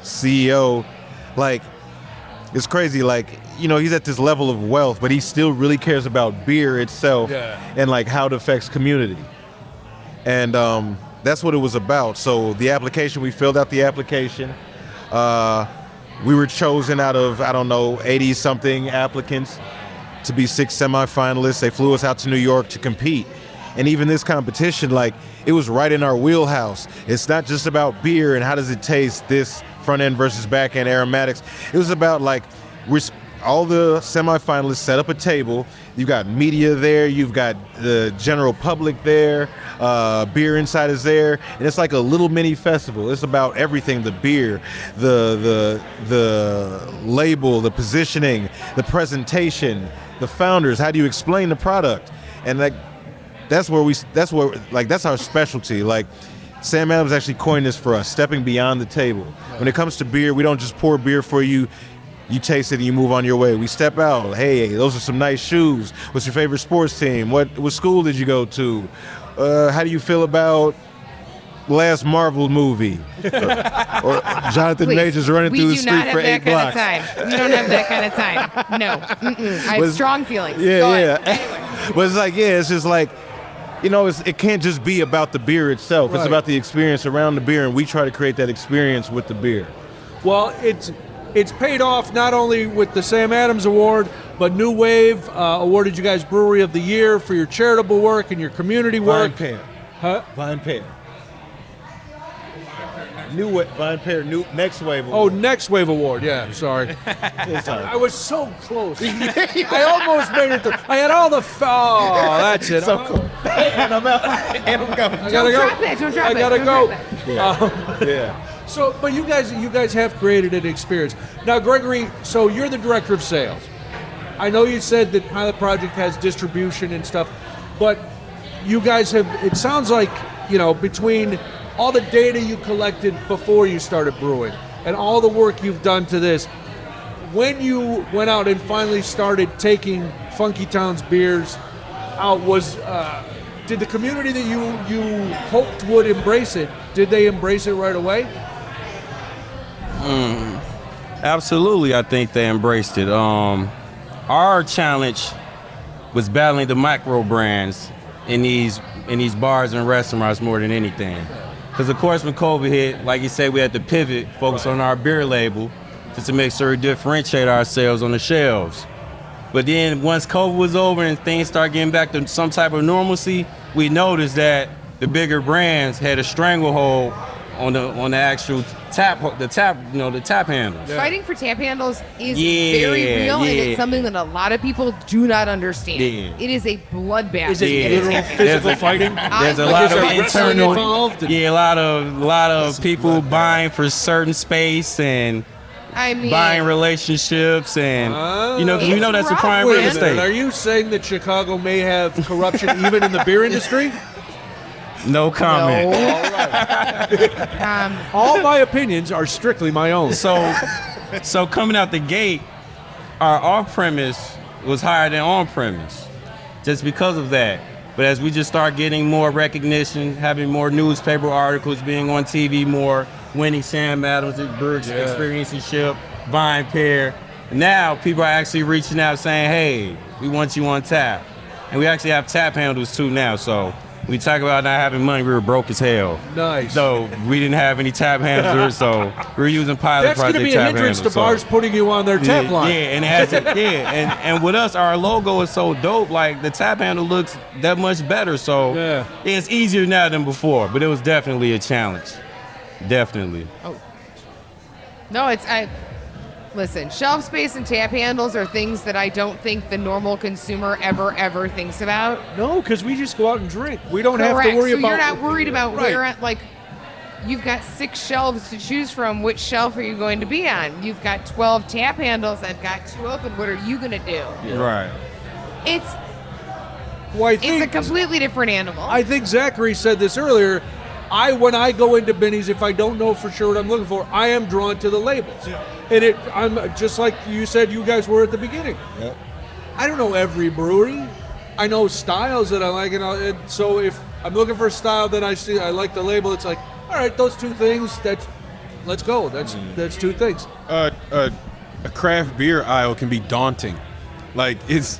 CEO, like, it's crazy. Like, you know, he's at this level of wealth, but he still really cares about beer itself and like how it affects community. And that's what it was about. So the application, we filled out the application. We were chosen out of, 80 something applicants to be 6 semifinalists. They flew us out to New York to compete. And even this competition, like, it was right in our wheelhouse. It's not just about beer and how does it taste, this front end versus back end aromatics. It was about like, all the semifinalists set up a table. You've got media there. You've got the general public there. Beer Insight is there, and it's like a little mini festival. It's about everything: the beer, the label, the positioning, the presentation, the founders. How do you explain the product? And like, that's our specialty. Like, Sam Adams actually coined this for us: stepping beyond the table. When it comes to beer, we don't just pour beer for you. You taste it and you move on your way. We step out. Hey, those are some nice shoes. What's your favorite sports team? What school did you go to? How do you feel about last Marvel movie? Or Jonathan Please, Majors running through the street for 8 blocks. We do not have that kind of time. We don't have that kind of time. No. I have strong feelings. Yeah, Go yeah. ahead. Anyway. But it's like, it's just like, you know, it can't just be about the beer itself. Right. It's about the experience around the beer, and we try to create that experience with the beer. Well, it's paid off not only with the Sam Adams Award, but New Wave awarded you guys Brewery of the Year for your charitable work and your community work. Vine Pair. Huh? Vine Pair. Vine Pair, Next Wave. Oh, Next Wave Award. Yeah, sorry. This time. I was so close. I almost made it through. I had all the. Oh, that's it. So cool. And I'm out. And I'm coming. I gotta Don't go. drop that. Don't drop I it. gotta Don't go. drop it. Yeah. So, but you guys have created an experience. Now, Gregory, so you're the director of sales. I know you said that Pilot Project has distribution and stuff, but you guys have, it sounds like, you know, between all the data you collected before you started brewing and all the work you've done to this, when you went out and finally started taking Funkytown's beers out, did the community that you hoped would embrace it, did they embrace it right away? Absolutely, I think they embraced it. Our challenge was battling the micro brands in these bars and restaurants more than anything. Because of course, when COVID hit, like you said, we had to pivot, focus on our beer label, just to make sure we differentiate ourselves on the shelves. But then once COVID was over and things started getting back to some type of normalcy, we noticed that the bigger brands had a stranglehold on the actual tap handles. Fighting for tap handles is Yeah, very real, and yeah. it's something that a lot of people do not understand. Yeah. It is a bloodbath. Is it Yeah. literal physical fighting? There's a I- lot Is there of wrestling internal, involved? a lot of people buying for certain space and I mean, buying relationships, and you know It's that's a rough, prime Wait real a minute, are estate. you saying that Chicago may have corruption even in the beer industry? No comment. All my opinions are strictly my own. So coming out the gate, our off-premise was higher than on-premise, just because of that. But as we just start getting more recognition, having more newspaper articles, being on TV more, winning Sam Adams at Brew Experienceship, Vine Pair, now people are actually reaching out saying, hey, we want you on tap. And we actually have tap handles too now, so we talk about not having money, we were broke as hell. Nice. So we didn't have any tap handlers, so we were using pilot That's going to project be a tap hindrance handlers. to bars putting you on their tap line. Yeah, and it has and with us, our logo is so dope. Like the tap handle looks that much better. So Yeah. it's easier now than before. But it was definitely a challenge. Definitely. no, listen, shelf space and tap handles are things that I don't think the normal consumer ever thinks about. No, because we just go out and drink. We don't have Correct. to worry so about. you're not worried about Right. where, like, you've got 6 shelves to choose from. Which shelf are you going to be on? You've got 12 tap handles. I've got 2 open. What are you going to do? Right. It's Well, I it's a think, completely different animal. I think Zachary said this earlier. When I go into Benny's, if I don't know for sure what I'm looking for, I am drawn to the labels. Yeah. And I'm just like you said, you guys were at the beginning. Yep. I don't know every brewery. I know styles that I like, and so if I'm looking for a style that I see, I like the label. It's like, all right, those 2 things. Let's go. That's 2 things. A craft beer aisle can be daunting. Like, it's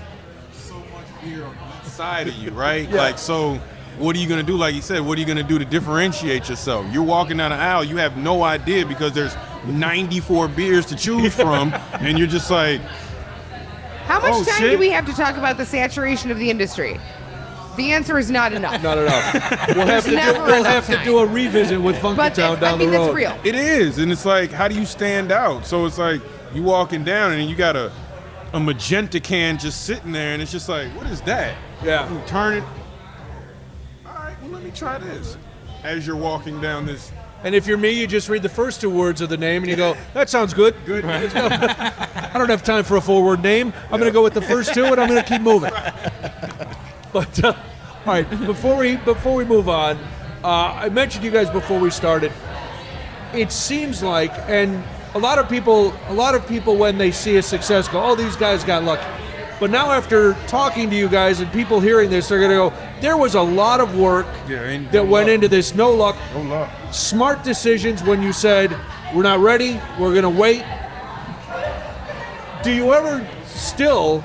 so much beer on each side of you, right? Yeah. Like, so what are you gonna do? Like you said, what are you gonna do to differentiate yourself? You're walking down the aisle, you have no idea because there's 94 beers to choose from, and you're just like, How much Oh, time shit. do we have to talk about the saturation of the industry? The answer is not enough. Not enough. We'll have to never do, enough time. a revisit with But Funkytown down I mean, the road. it's real. it is, and it's like, how do you stand out? So it's like you walking down and you got a magenta can just sitting there, and it's just like, what is that? Yeah. You turn it. All right, well, let me try this. As you're walking down this, And if you're me, you just read the first 2 words of the name and you go, that sounds good. Good. Let's go. I don't have time for a 4-word name. I'm going to go with the first 2 and I'm going to keep moving. But, all right, before we move on, I mentioned you guys before we started, it seems like, and a lot of people when they see a success go, oh, these guys got lucky. But now after talking to you guys and people hearing this, they're going to go, there was a lot of work that went into this. No luck. Smart decisions when you said, we're not ready, we're going to wait. Do you ever still,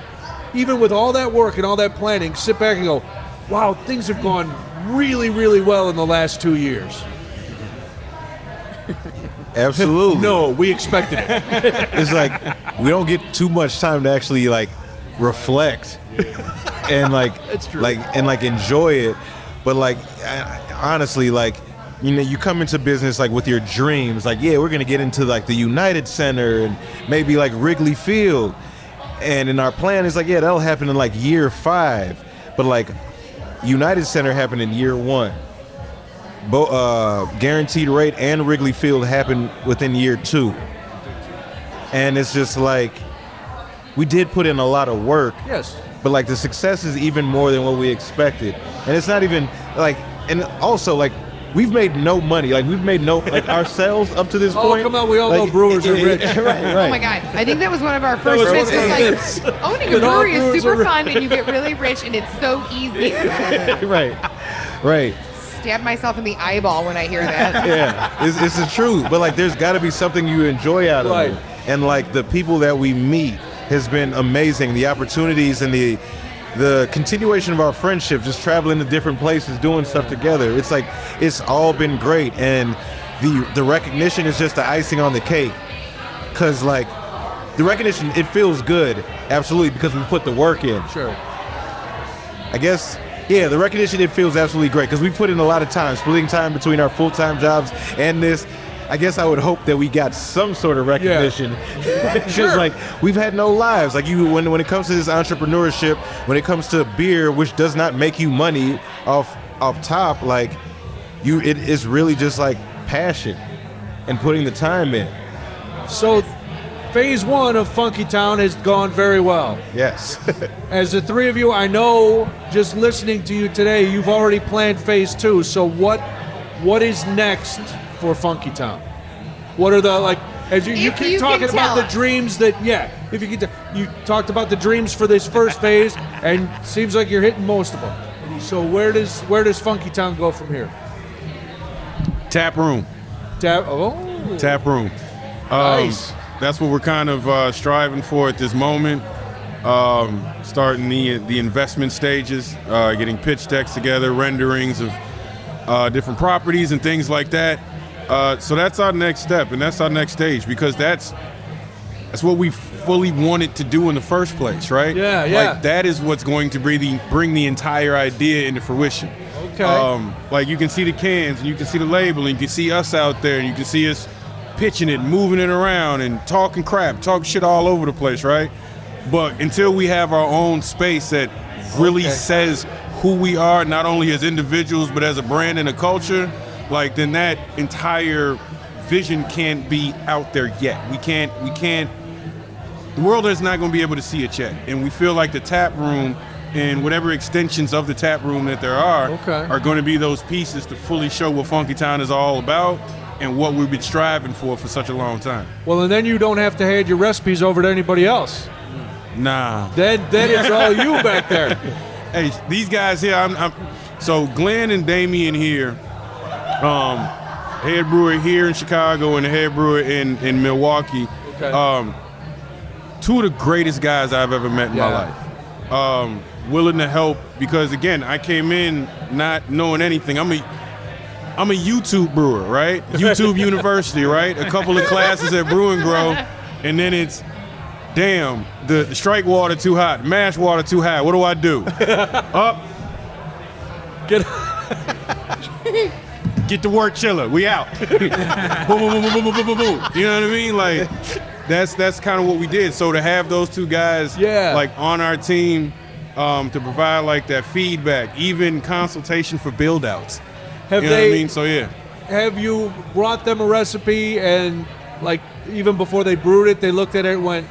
even with all that work and all that planning, sit back and go, wow, things have gone really, really well in the last 2 years? Absolutely. No, we expected it. It's like we don't get too much time to actually like reflect and It's true. like enjoy it. But like honestly, like, you know, you come into business like with your dreams, like, yeah, we're gonna get into like the United Center and maybe like Wrigley Field, and in our plan is like, yeah, that'll happen in like year 5, but like United Center happened in year 1. Guaranteed Rate and Wrigley Field happened within year 2, and it's just like we did put in a lot of work. Yes. But like the success is even more than what we expected, and it's not even like, and also like we've made no money, like we've made no like ourselves up to this Oh, point. come on, we all know like, brewers are rich. right. Oh my God. I think that was one of our first was myths. one of the Was like, owning a But all brewery is brewers are super rich. fun and you get really rich and it's so easy. right. Stab myself in the eyeball when I hear that. Yeah, it's the truth. But like, there's got to be something you enjoy out of Right. it. And like the people that we meet has been amazing. The opportunities and the continuation of our friendship, just traveling to different places, doing stuff together. It's like, it's all been great. And the recognition is just the icing on the cake. Cause like the recognition, it feels good. Absolutely. Because we put the work in. Sure. I guess Yeah, the recognition, it feels absolutely great because we put in a lot of time, splitting time between our full-time jobs and this. I guess I would hope that we got some sort of recognition. Because like we've had no lives. Like when it comes to this entrepreneurship, when it comes to beer, which does not make you money off top, like it is really just like passion and putting the time in. So phase 1 of Funkytown has gone very well. Yes. As the three of you, I know just listening to you today, you've already planned phase 2. So what is next for Funkytown? What are the, like, as you keep talking about the dreams that, if you get you talked about the dreams for this first phase, and seems like you're hitting most of them. So where does Funkytown go from here? Tap room. Tap room. Nice. That's what we're kind of striving for at this moment. Starting the investment stages, getting pitch decks together, renderings of different properties and things like that. So that's our next step, and that's our next stage, because that's what we fully wanted to do in the first place, right? Yeah. Like that is what's going to bring the entire idea into fruition. Okay. Like you can see the cans, and you can see the label, and you can see us out there, and you can see us pitching it, moving it around, and talking shit all over the place, right? But until we have our own space that really says who we are, not only as individuals, but as a brand and a culture, like then that entire vision can't be out there yet. We can't, the world is not going to be able to see it yet. And we feel like the tap room and whatever extensions of the tap room that there are going to be those pieces to fully show what Funkytown is all about and what we've been striving for such a long time. Well, and then you don't have to hand your recipes over to anybody else. Nah. Then it's all you back there. Hey, these guys here, so Glenn and Damien here, head brewer here in Chicago and the head brewer in Milwaukee. Okay. Two of the greatest guys I've ever met in my life. Willing to help, because again, I came in not knowing anything. I'm a YouTube brewer, right? YouTube University, right? A couple of classes at Brew and Grow, and then it's, damn, the strike water too hot, mash water too high. What do I do? Up. Get to work, chiller. We out. Boom, boom, boom, boom, boom, boom, boom, boom. You know what I mean? Like, that's kind of what we did. So to have those two guys, like, on our team, to provide like that feedback, even consultation for build outs. You know what I mean? So have you brought them a recipe and like even before they brewed it, they looked at it and went,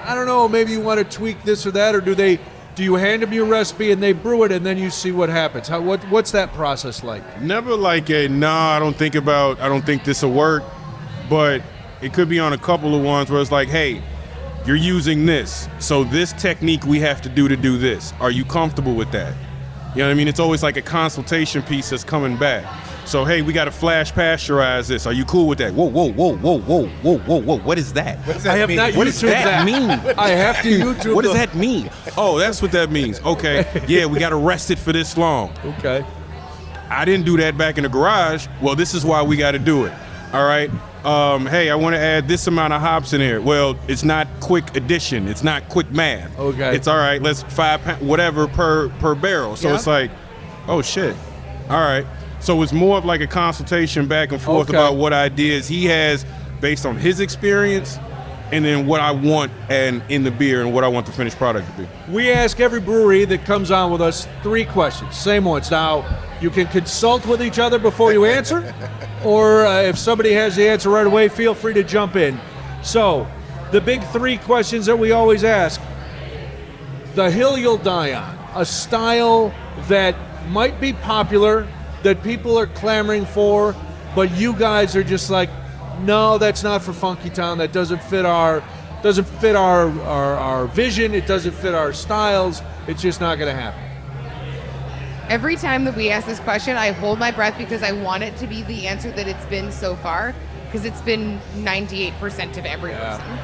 I don't know, maybe you want to tweak this or that, or do you hand them your recipe and they brew it and then you see what happens? What's that process like? Never like I don't think this will work, but it could be on a couple of ones where it's like, hey, you're using this, so this technique we have to do this. Are you comfortable with that? You know what I mean? It's always like a consultation piece that's coming back. So, hey, we got to flash pasteurize this. Are you cool with that? Whoa. What is that? I have not YouTubed that. Mean? I have to YouTube. What does that mean? Oh, that's what that means. Okay. Yeah, we got to rest it for this long. Okay. I didn't do that back in the garage. Well, this is why we got to do it. All right. Hey, I want to add this amount of hops in here. Well, it's not quick addition. It's not quick math. Okay. It's all right. Let's 5 pounds, whatever per barrel. So it's like, oh shit. All right. So it's more of like a consultation back and forth about what ideas he has based on his experience, and then what I want in the beer and what I want the finished product to be. We ask every brewery that comes on with us 3 questions, same ones. Now, you can consult with each other before you answer, or if somebody has the answer right away, feel free to jump in. So, the big 3 questions that we always ask: the hill you'll die on, a style that might be popular, that people are clamoring for, but you guys are just like, no, that's not for Funkytown. That doesn't fit our vision. It doesn't fit our styles. It's just not going to happen. Every time that we ask this question, I hold my breath because I want it to be the answer that it's been so far, because it's been 98% of every person.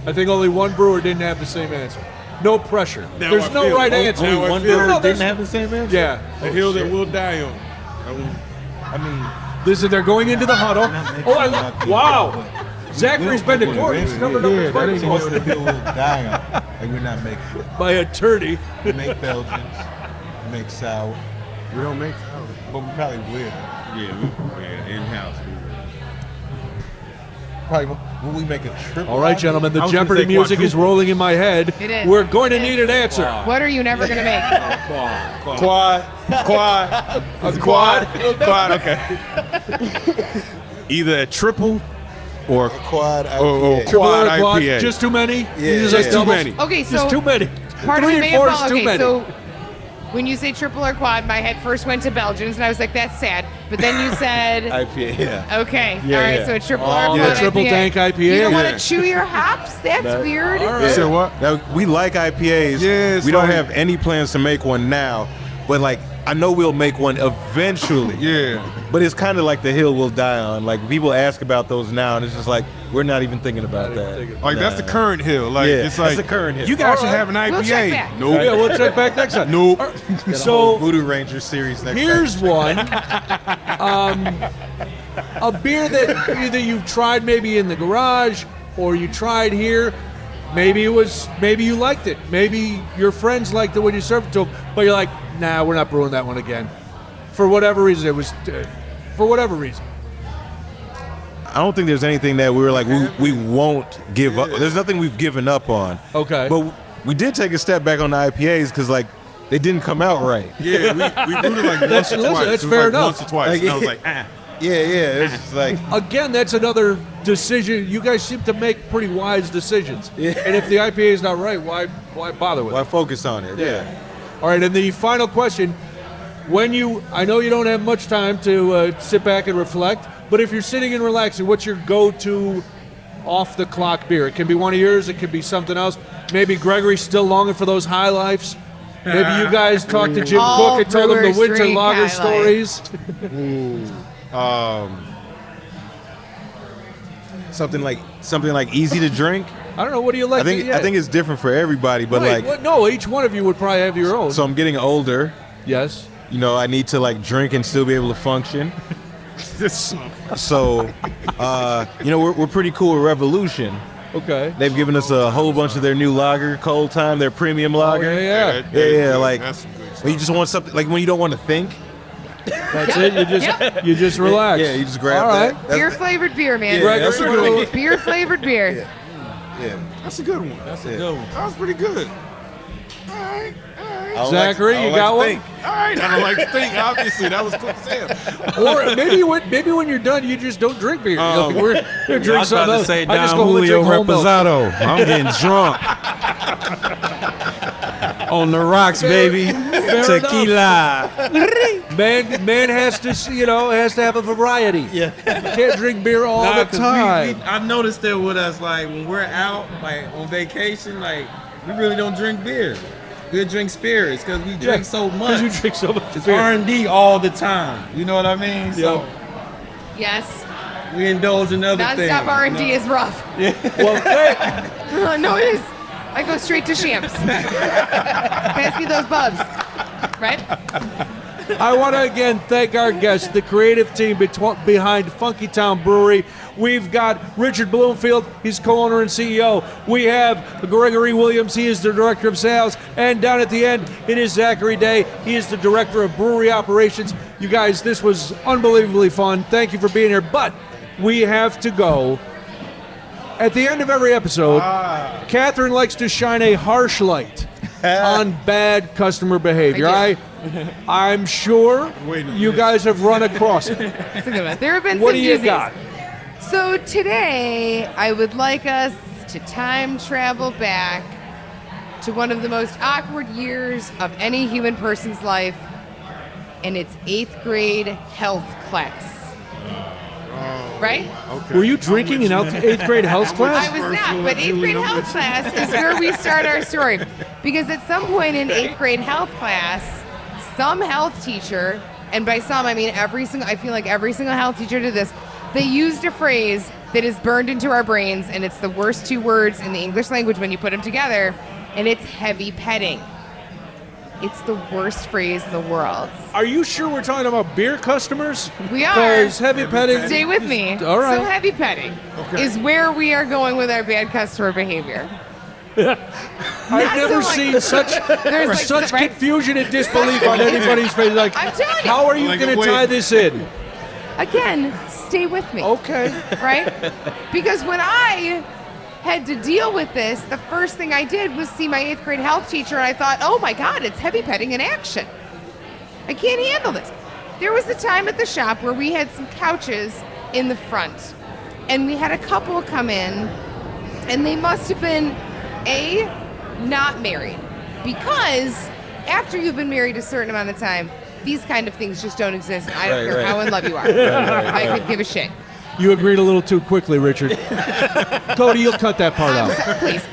I think only one brewer didn't have the same answer. No pressure. There's no right answer. Only one brewer didn't have the same answer? Yeah. The hill that we'll die on. I mean, listen, they're going into the huddle. Wow. Zachary's been to court. He's covered up his that ain't fight. what the hill will die on. Like, we're not making it. By attorney. We make Belgians. We make sour, We don't make. but we probably will. Yeah, in-house. Probably will we make a triple? All right, gentlemen, the I was gonna Jeopardy say music is quadruple. rolling in my head. It is. We're going to need an answer. What are you never going to make? Quad. Okay. Either a triple or Quad IPA. Triple Quad or quad? IPA. Just too many? Yeah, You just yeah. like Too doubles? many. Okay, so Just too many. part of 3 it may and 4 have is too okay, many. so when you say triple or quad, my head first went to Belgians, and I was like, that's sad. But then you said, IPA, yeah. okay, Yeah, all right, yeah. so a triple Oh, or yeah, quad triple IPA. tank IPA. You don't want Yeah. to chew your hops? That's weird. You said what? Now, we like IPAs. Yeah, it's we don't like- have any plans to make one now, but like I know we'll make one eventually. Yeah. But it's kind of like the hill we'll die on. Like people ask about those now, and it's just like we're not even thinking about that. Like that's the current hill. Like Yeah, it's like that's the current hill. You guys should All right. have an IPA. We'll check back. Nope. Yeah, we'll check back next time. Nope. All right, Got a whole So Voodoo Ranger series next here's time. one. A beer that either you've tried maybe in the garage or you tried here. Maybe you liked it. Maybe your friends liked it when you served it to them, but you're like, nah, we're not brewing that one again. For whatever reason, it was. For whatever reason. I don't think there's anything that we were like we won't give up. There's nothing we've given up on. Okay. But we did take a step back on the IPAs because like they didn't come out right. Yeah, we brewed it like once or listen, twice. that's It was fair like enough. Once or twice. Like, and I was yeah. like, ah. Yeah, it's just like Again, that's another decision. You guys seem to make pretty wise decisions. And if the IPA is not right, why bother with why it? focus on it? Yeah. All right, and the final question. I know you don't have much time to sit back and reflect, but if you're sitting and relaxing, what's your go-to off-the-clock beer? It can be one of yours. It could be something else. Maybe Gregory's still longing for those high lifes. Maybe you guys talk to Jim All Cook and tell him brewers the winter drink lager High Life. stories. Something like easy to drink. I don't know. What do you like? I think it's different for everybody, but Right, like no, each one of you would probably have your own. so I'm getting older. Yes. You know, I need to like drink and still be able to function. So, we're pretty cool with Revolution. Okay. They've given us a whole bunch of their new lager, Cold Time, their premium lager. Oh, yeah. Yeah, like that's some good when you just want something, like when you don't want to think. That's it. You just relax. Yeah, you just grab All right. that. That's- Beer flavored beer, man. Yeah, that's a good one. Beer flavored beer. Yeah. That's a good one. That's Yeah. Good one. That was pretty good. All right. I don't Zachary, I don't you got to one? think. All right. I don't like to think. Obviously, that was quick sale. Or maybe when you're done, you just don't drink beer. Oh. We're gonna I drink was about something to else. say I just Don go home and Julio drink whole milk. Reposado. I'm getting drunk. On the rocks, baby. Tequila. Man has to has to have a variety. Yeah. Can't drink beer all Nah, the 'cause time. I've noticed that with us, like when we're out, like on vacation, like we really don't drink beer. We drink spirits because we drink so much. You drink so much It's beer. R&D all the time. You know what I mean? So Yep. Yes. we indulge in other things. Non-stop R&D is rough. Well, hey, No, it is. I go straight to Shams. Pass me those bubs. Right? I want to again thank our guests, the creative team behind Funkytown Brewery. We've got Richard Bloomfield, he's co-owner and CEO. We have Gregory Williams, he is the director of sales. And down at the end, it is Zachary Day, he is the director of brewery operations. You guys, this was unbelievably fun. Thank you for being here. But we have to go. At the end of every episode, Katherine likes to shine a harsh light on bad customer behavior. I I'm sure you guys have run across it. That's a good one. There have been What some do you doozies. got? So today, I would like us to time travel back to one of the most awkward years of any human person's life, and it's 8th grade health class. Right? Okay. Were you drinking in 8th grade health class? I was not, but 8th grade health class is where we start our story. Because at some point in 8th grade health class, some health teacher, and by some I mean I feel like every single health teacher did this, they used a phrase that is burned into our brains, and it's the worst 2 words in the English language when you put them together, and it's heavy petting. It's the worst phrase in the world. Are you sure we're talking about beer customers? We are. Because heavy petting. Stay with me. All right. So heavy petting is where we are going with our bad customer behavior. I've Not never so, like- seen There's such right? confusion and disbelief on anybody's face. Like, I'm telling you. how are you Like, going to wait. tie this in? Again, stay with me. Okay. Right? Because when I had to deal with this, the first thing I did was see my 8th grade health teacher, and I thought, oh my God, it's heavy petting in action. I can't handle this. There was a time at the shop where we had some couches in the front, and we had a couple come in, and they must have been not married, because after you've been married a certain amount of time, these kind of things just don't exist. I don't care how in love you are. I could give a shit. You agreed a little too quickly, Richard. Cody, you'll cut that part out. Please.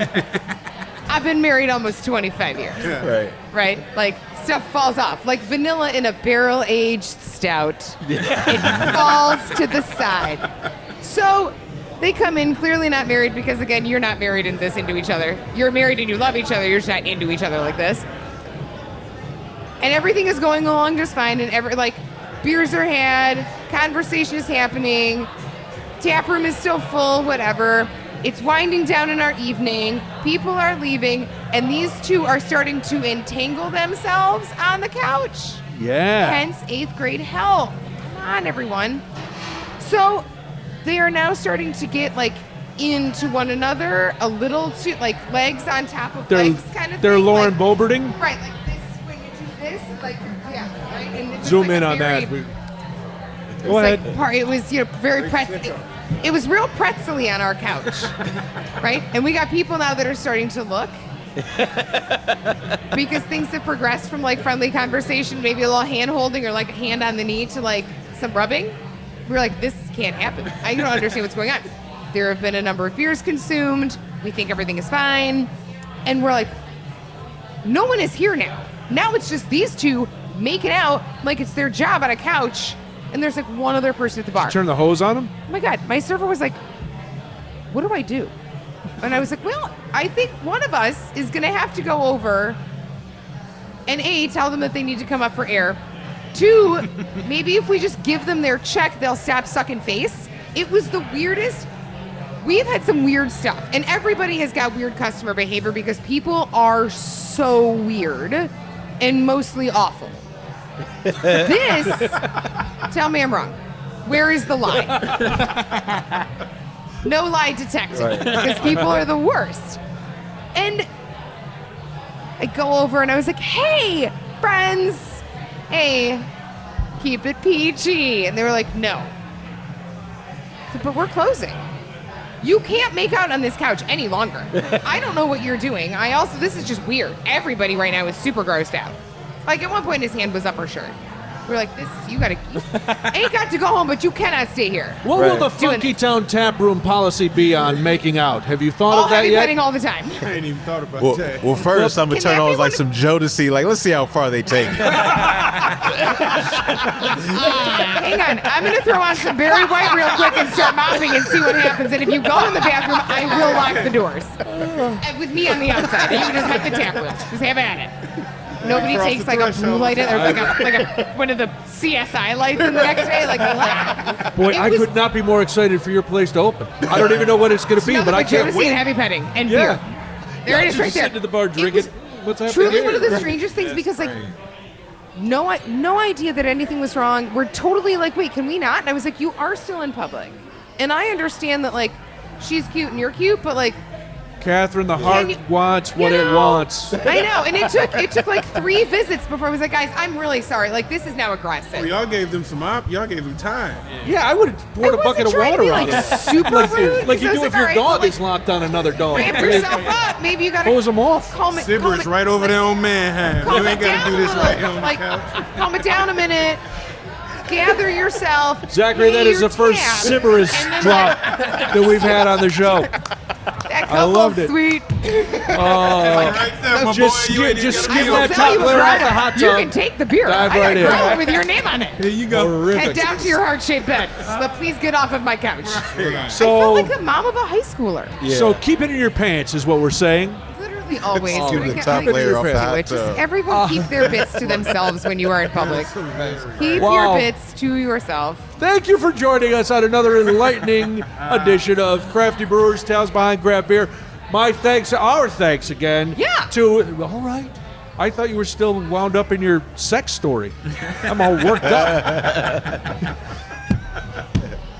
I've been married almost 25 years. Right. Right? Like, stuff falls off. Like vanilla in a barrel-aged stout. It falls to the side. So they come in clearly not married because, again, you're not married in this into each other. You're married and you love each other. You're just not into each other like this. And everything is going along just fine. And beers are had, conversation is happening, tap room is still full, whatever. It's winding down in our evening. People are leaving, and these two are starting to entangle themselves on the couch. Yeah. Hence 8th grade health. Come on, everyone. So they are now starting to get into one another a little too, legs on top of legs kind of They're thing. Lauren Boberding. Right, like this, when you do this, yeah, right? And it's Zoom like in a on very- that. It Go was ahead. it was very pretzel. It was real pretzel-y on our couch, right? And we got people now that are starting to look because things have progressed from friendly conversation, maybe a little hand holding or a hand on the knee to some rubbing. We're like, this can't happen. I don't understand what's going on. There have been a number of beers consumed. We think everything is fine, and we're like, no one is here now. Now it's just these two making out like it's their job on a couch. And there's one other person at the bar. Turn the hose on them? Oh my God, my server was like, what do I do? And I was like, well, I think one of us is going to have to go over and tell them that they need to come up for air. 2, maybe if we just give them their check, they'll stop sucking face. It was the weirdest. We've had some weird stuff, and everybody has got weird customer behavior because people are so weird and mostly awful. This, tell me I'm wrong. Where is the lie? No lie detected, because people are the worst. And I go over and I was like, hey, friends, hey, keep it PG. And they were like, no. I said, but we're closing. You can't make out on this couch any longer. I don't know what you're doing. This is just weird. Everybody right now is super grossed out. At one point, his hand was up her shirt. We're like, you gotta, ain't got to go home, but you cannot stay here. What will the Funkytown tap room policy be on making out? Have you thought of that heavy yet? petting all the time. I ain't even thought about that. Well, first I'm gonna Can turn on everyone- some Jodeci. Let's see how far they take it. Hang on, I'm gonna throw on some Barry White real quick and start mopping and see what happens. And if you go in the bathroom, I will lock the doors. And with me on the outside, you can just hit the tap room. Just have at it. Nobody Across takes the a blue threshold. light or one of the CSI lights in the next day. Boy, It I was- could not be more excited for your place to open. I don't even know what it's going to be, Smell but the I can't Jodeci wait. and heavy petting and Yeah. beer. There it is, Just right there. sitting at the bar It drinking. was What's happening truly here? one of the strangest things because no idea that anything was wrong. We're totally wait, can we not? And I was like, you are still in public, and I understand that she's cute and you're cute, but Katherine, the heart you- wants what you it know, wants. I know, and it took 3 visits before I was like, guys, I'm really sorry. This is now aggressive. Well, y'all gave them y'all gave them time. Yeah, I would have poured a I bucket of wasn't trying water to be, on it. super rude. Like you I was do if all your right, dog well, is locked on another dog. ramp yourself up. Maybe you gotta Hose them off. calm it. Sibber is right over there on Manhattan. Calm You it ain't got down to do this a right little. here on the couch. Calm it down a minute. Gather yourself. Zachary, that pay is your the first tab, Sibberus and then drop that we've had on the show. That I loved it. Sweet. Right there, my Just boy. You ain't just even skip gotta that go. I top will layer tell off you, the hot You tub. can take the beer. Dive I right got in. growler with your name on it. Here you go. Horrific. Head down to your heart-shaped bed. But please get off of my couch. I So, felt like the mom of a high schooler. so keep it in your pants is what we're saying. Literally always. Scoop But the again, top I layer off the do hot it. Just tub. everyone keep their bits to themselves when you are in public. Keep Wow. your bits to yourself. Thank you for joining us on another enlightening edition of Crafty Brewers Tales Behind Craft Beer. our thanks again. Yeah. All right. I thought you were still wound up in your sex story. I'm all worked up.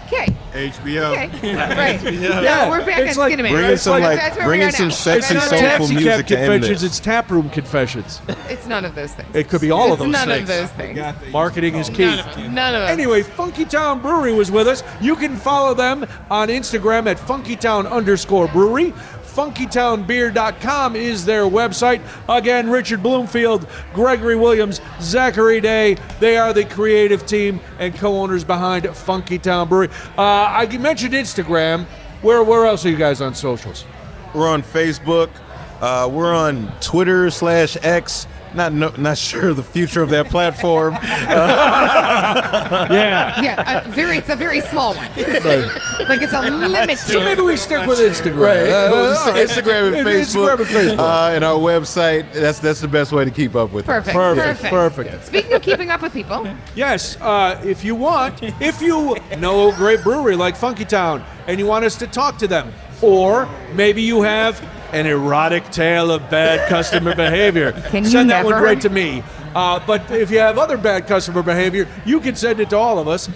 Okay. HBO. Okay. Right. Yeah. No, we're back It's on like- Skinamax. Bring in some That's where we are now. sexy, It's not soulful taxi cab music to end confessions, this. it's tap room confessions. It's none of those things. It could be all of It's those none things. of those things. Marketing is key. None of them. Anyway, Funkytown Brewery was with us. You can follow them on Instagram at Funkytown_brewery. Funkytownbeer.com is their website. Again, Richard Bloomfield, Gregory Williams, Zachary Day. They are the creative team and co-owners behind Funkytown Brewery. I mentioned Instagram. Where else are you guys on socials? We're on Facebook. We're on Twitter/X. Not sure of the future of that platform. Yeah. Yeah, it's a very small one. Like it's a limited. So maybe we stick with Instagram. Well, All right. Instagram and Facebook. Instagram and Facebook. And our website. That's the best way to keep up with it. Perfect. Speaking of keeping up with people, Yes, if you know a great brewery like Funkytown and you want us to talk to them, or maybe you have an erotic tale of bad customer behavior, Can you send that one never? right to me. But if you have other bad customer behavior, you can send it to all of us.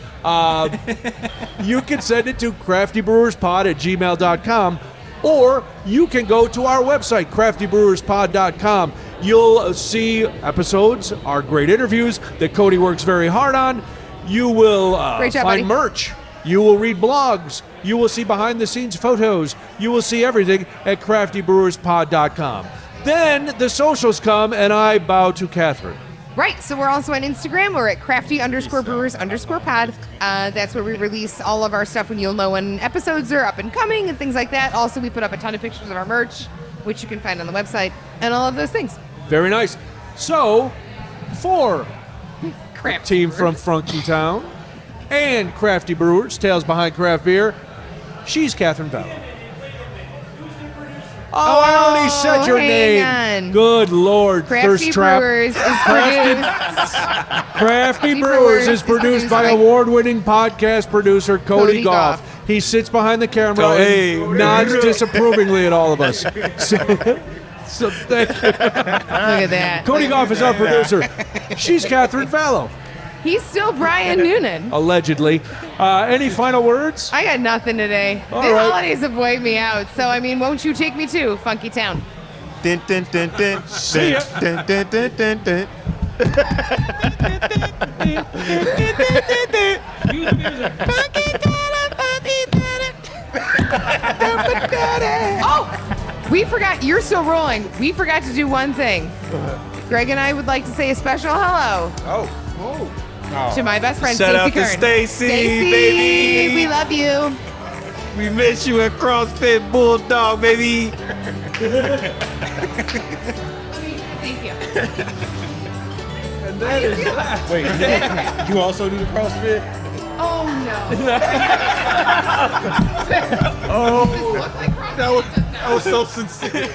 You can send it to craftybrewerspod@gmail.com, or you can go to our website, craftybrewerspod.com. You'll see episodes, our great interviews that Cody works very hard on. You will Great job, find buddy. merch. You will read blogs. You will see behind-the-scenes photos. You will see everything at craftybrewerspod.com. Then the socials come, and I bow to Katherine. right? So we're also on Instagram. We're at crafty_brewers_pod. That's where we release all of our stuff, when you'll know when episodes are up and coming and things like that. Also, we put up a ton of pictures of our merch, which you can find on the website, and all of those things. Very nice. So, for Crafty team from Brewers. Funkytown and Crafty Brewers, Tales Behind Craft Beer, she's Katherine Vallow. Oh, I already said your hang name. on. Good Lord, Crafty thirst trap. Brewers is produced. Crafty Brewers Brewers is is produced produced by by award-winning podcast producer Cody Cody Goff. Goff. He sits behind the camera Hey. and nods disapprovingly at all of us. So thank you. Look at that. Cody Goff is our producer. She's Katherine Vallow, He's still Brian Noonan. allegedly. Any final words? I got nothing today. All The right. holidays have wiped me out. So, I mean, won't you take me to Funkytown? Dun, dun, dun, dun, See ya. dun, dun, dun, dun, dun. Oh, we forgot. You're still rolling. We forgot to do one thing. Greg and I would like to say a special hello to my best friend, Shout Stacey out to Kern. Stacey, Stacey, baby. we love you. We miss you at CrossFit Bulldog, baby. Thank you. And that is Wait, you also do CrossFit? Oh no. Oh, Does this look like CrossFit? that was so sincere.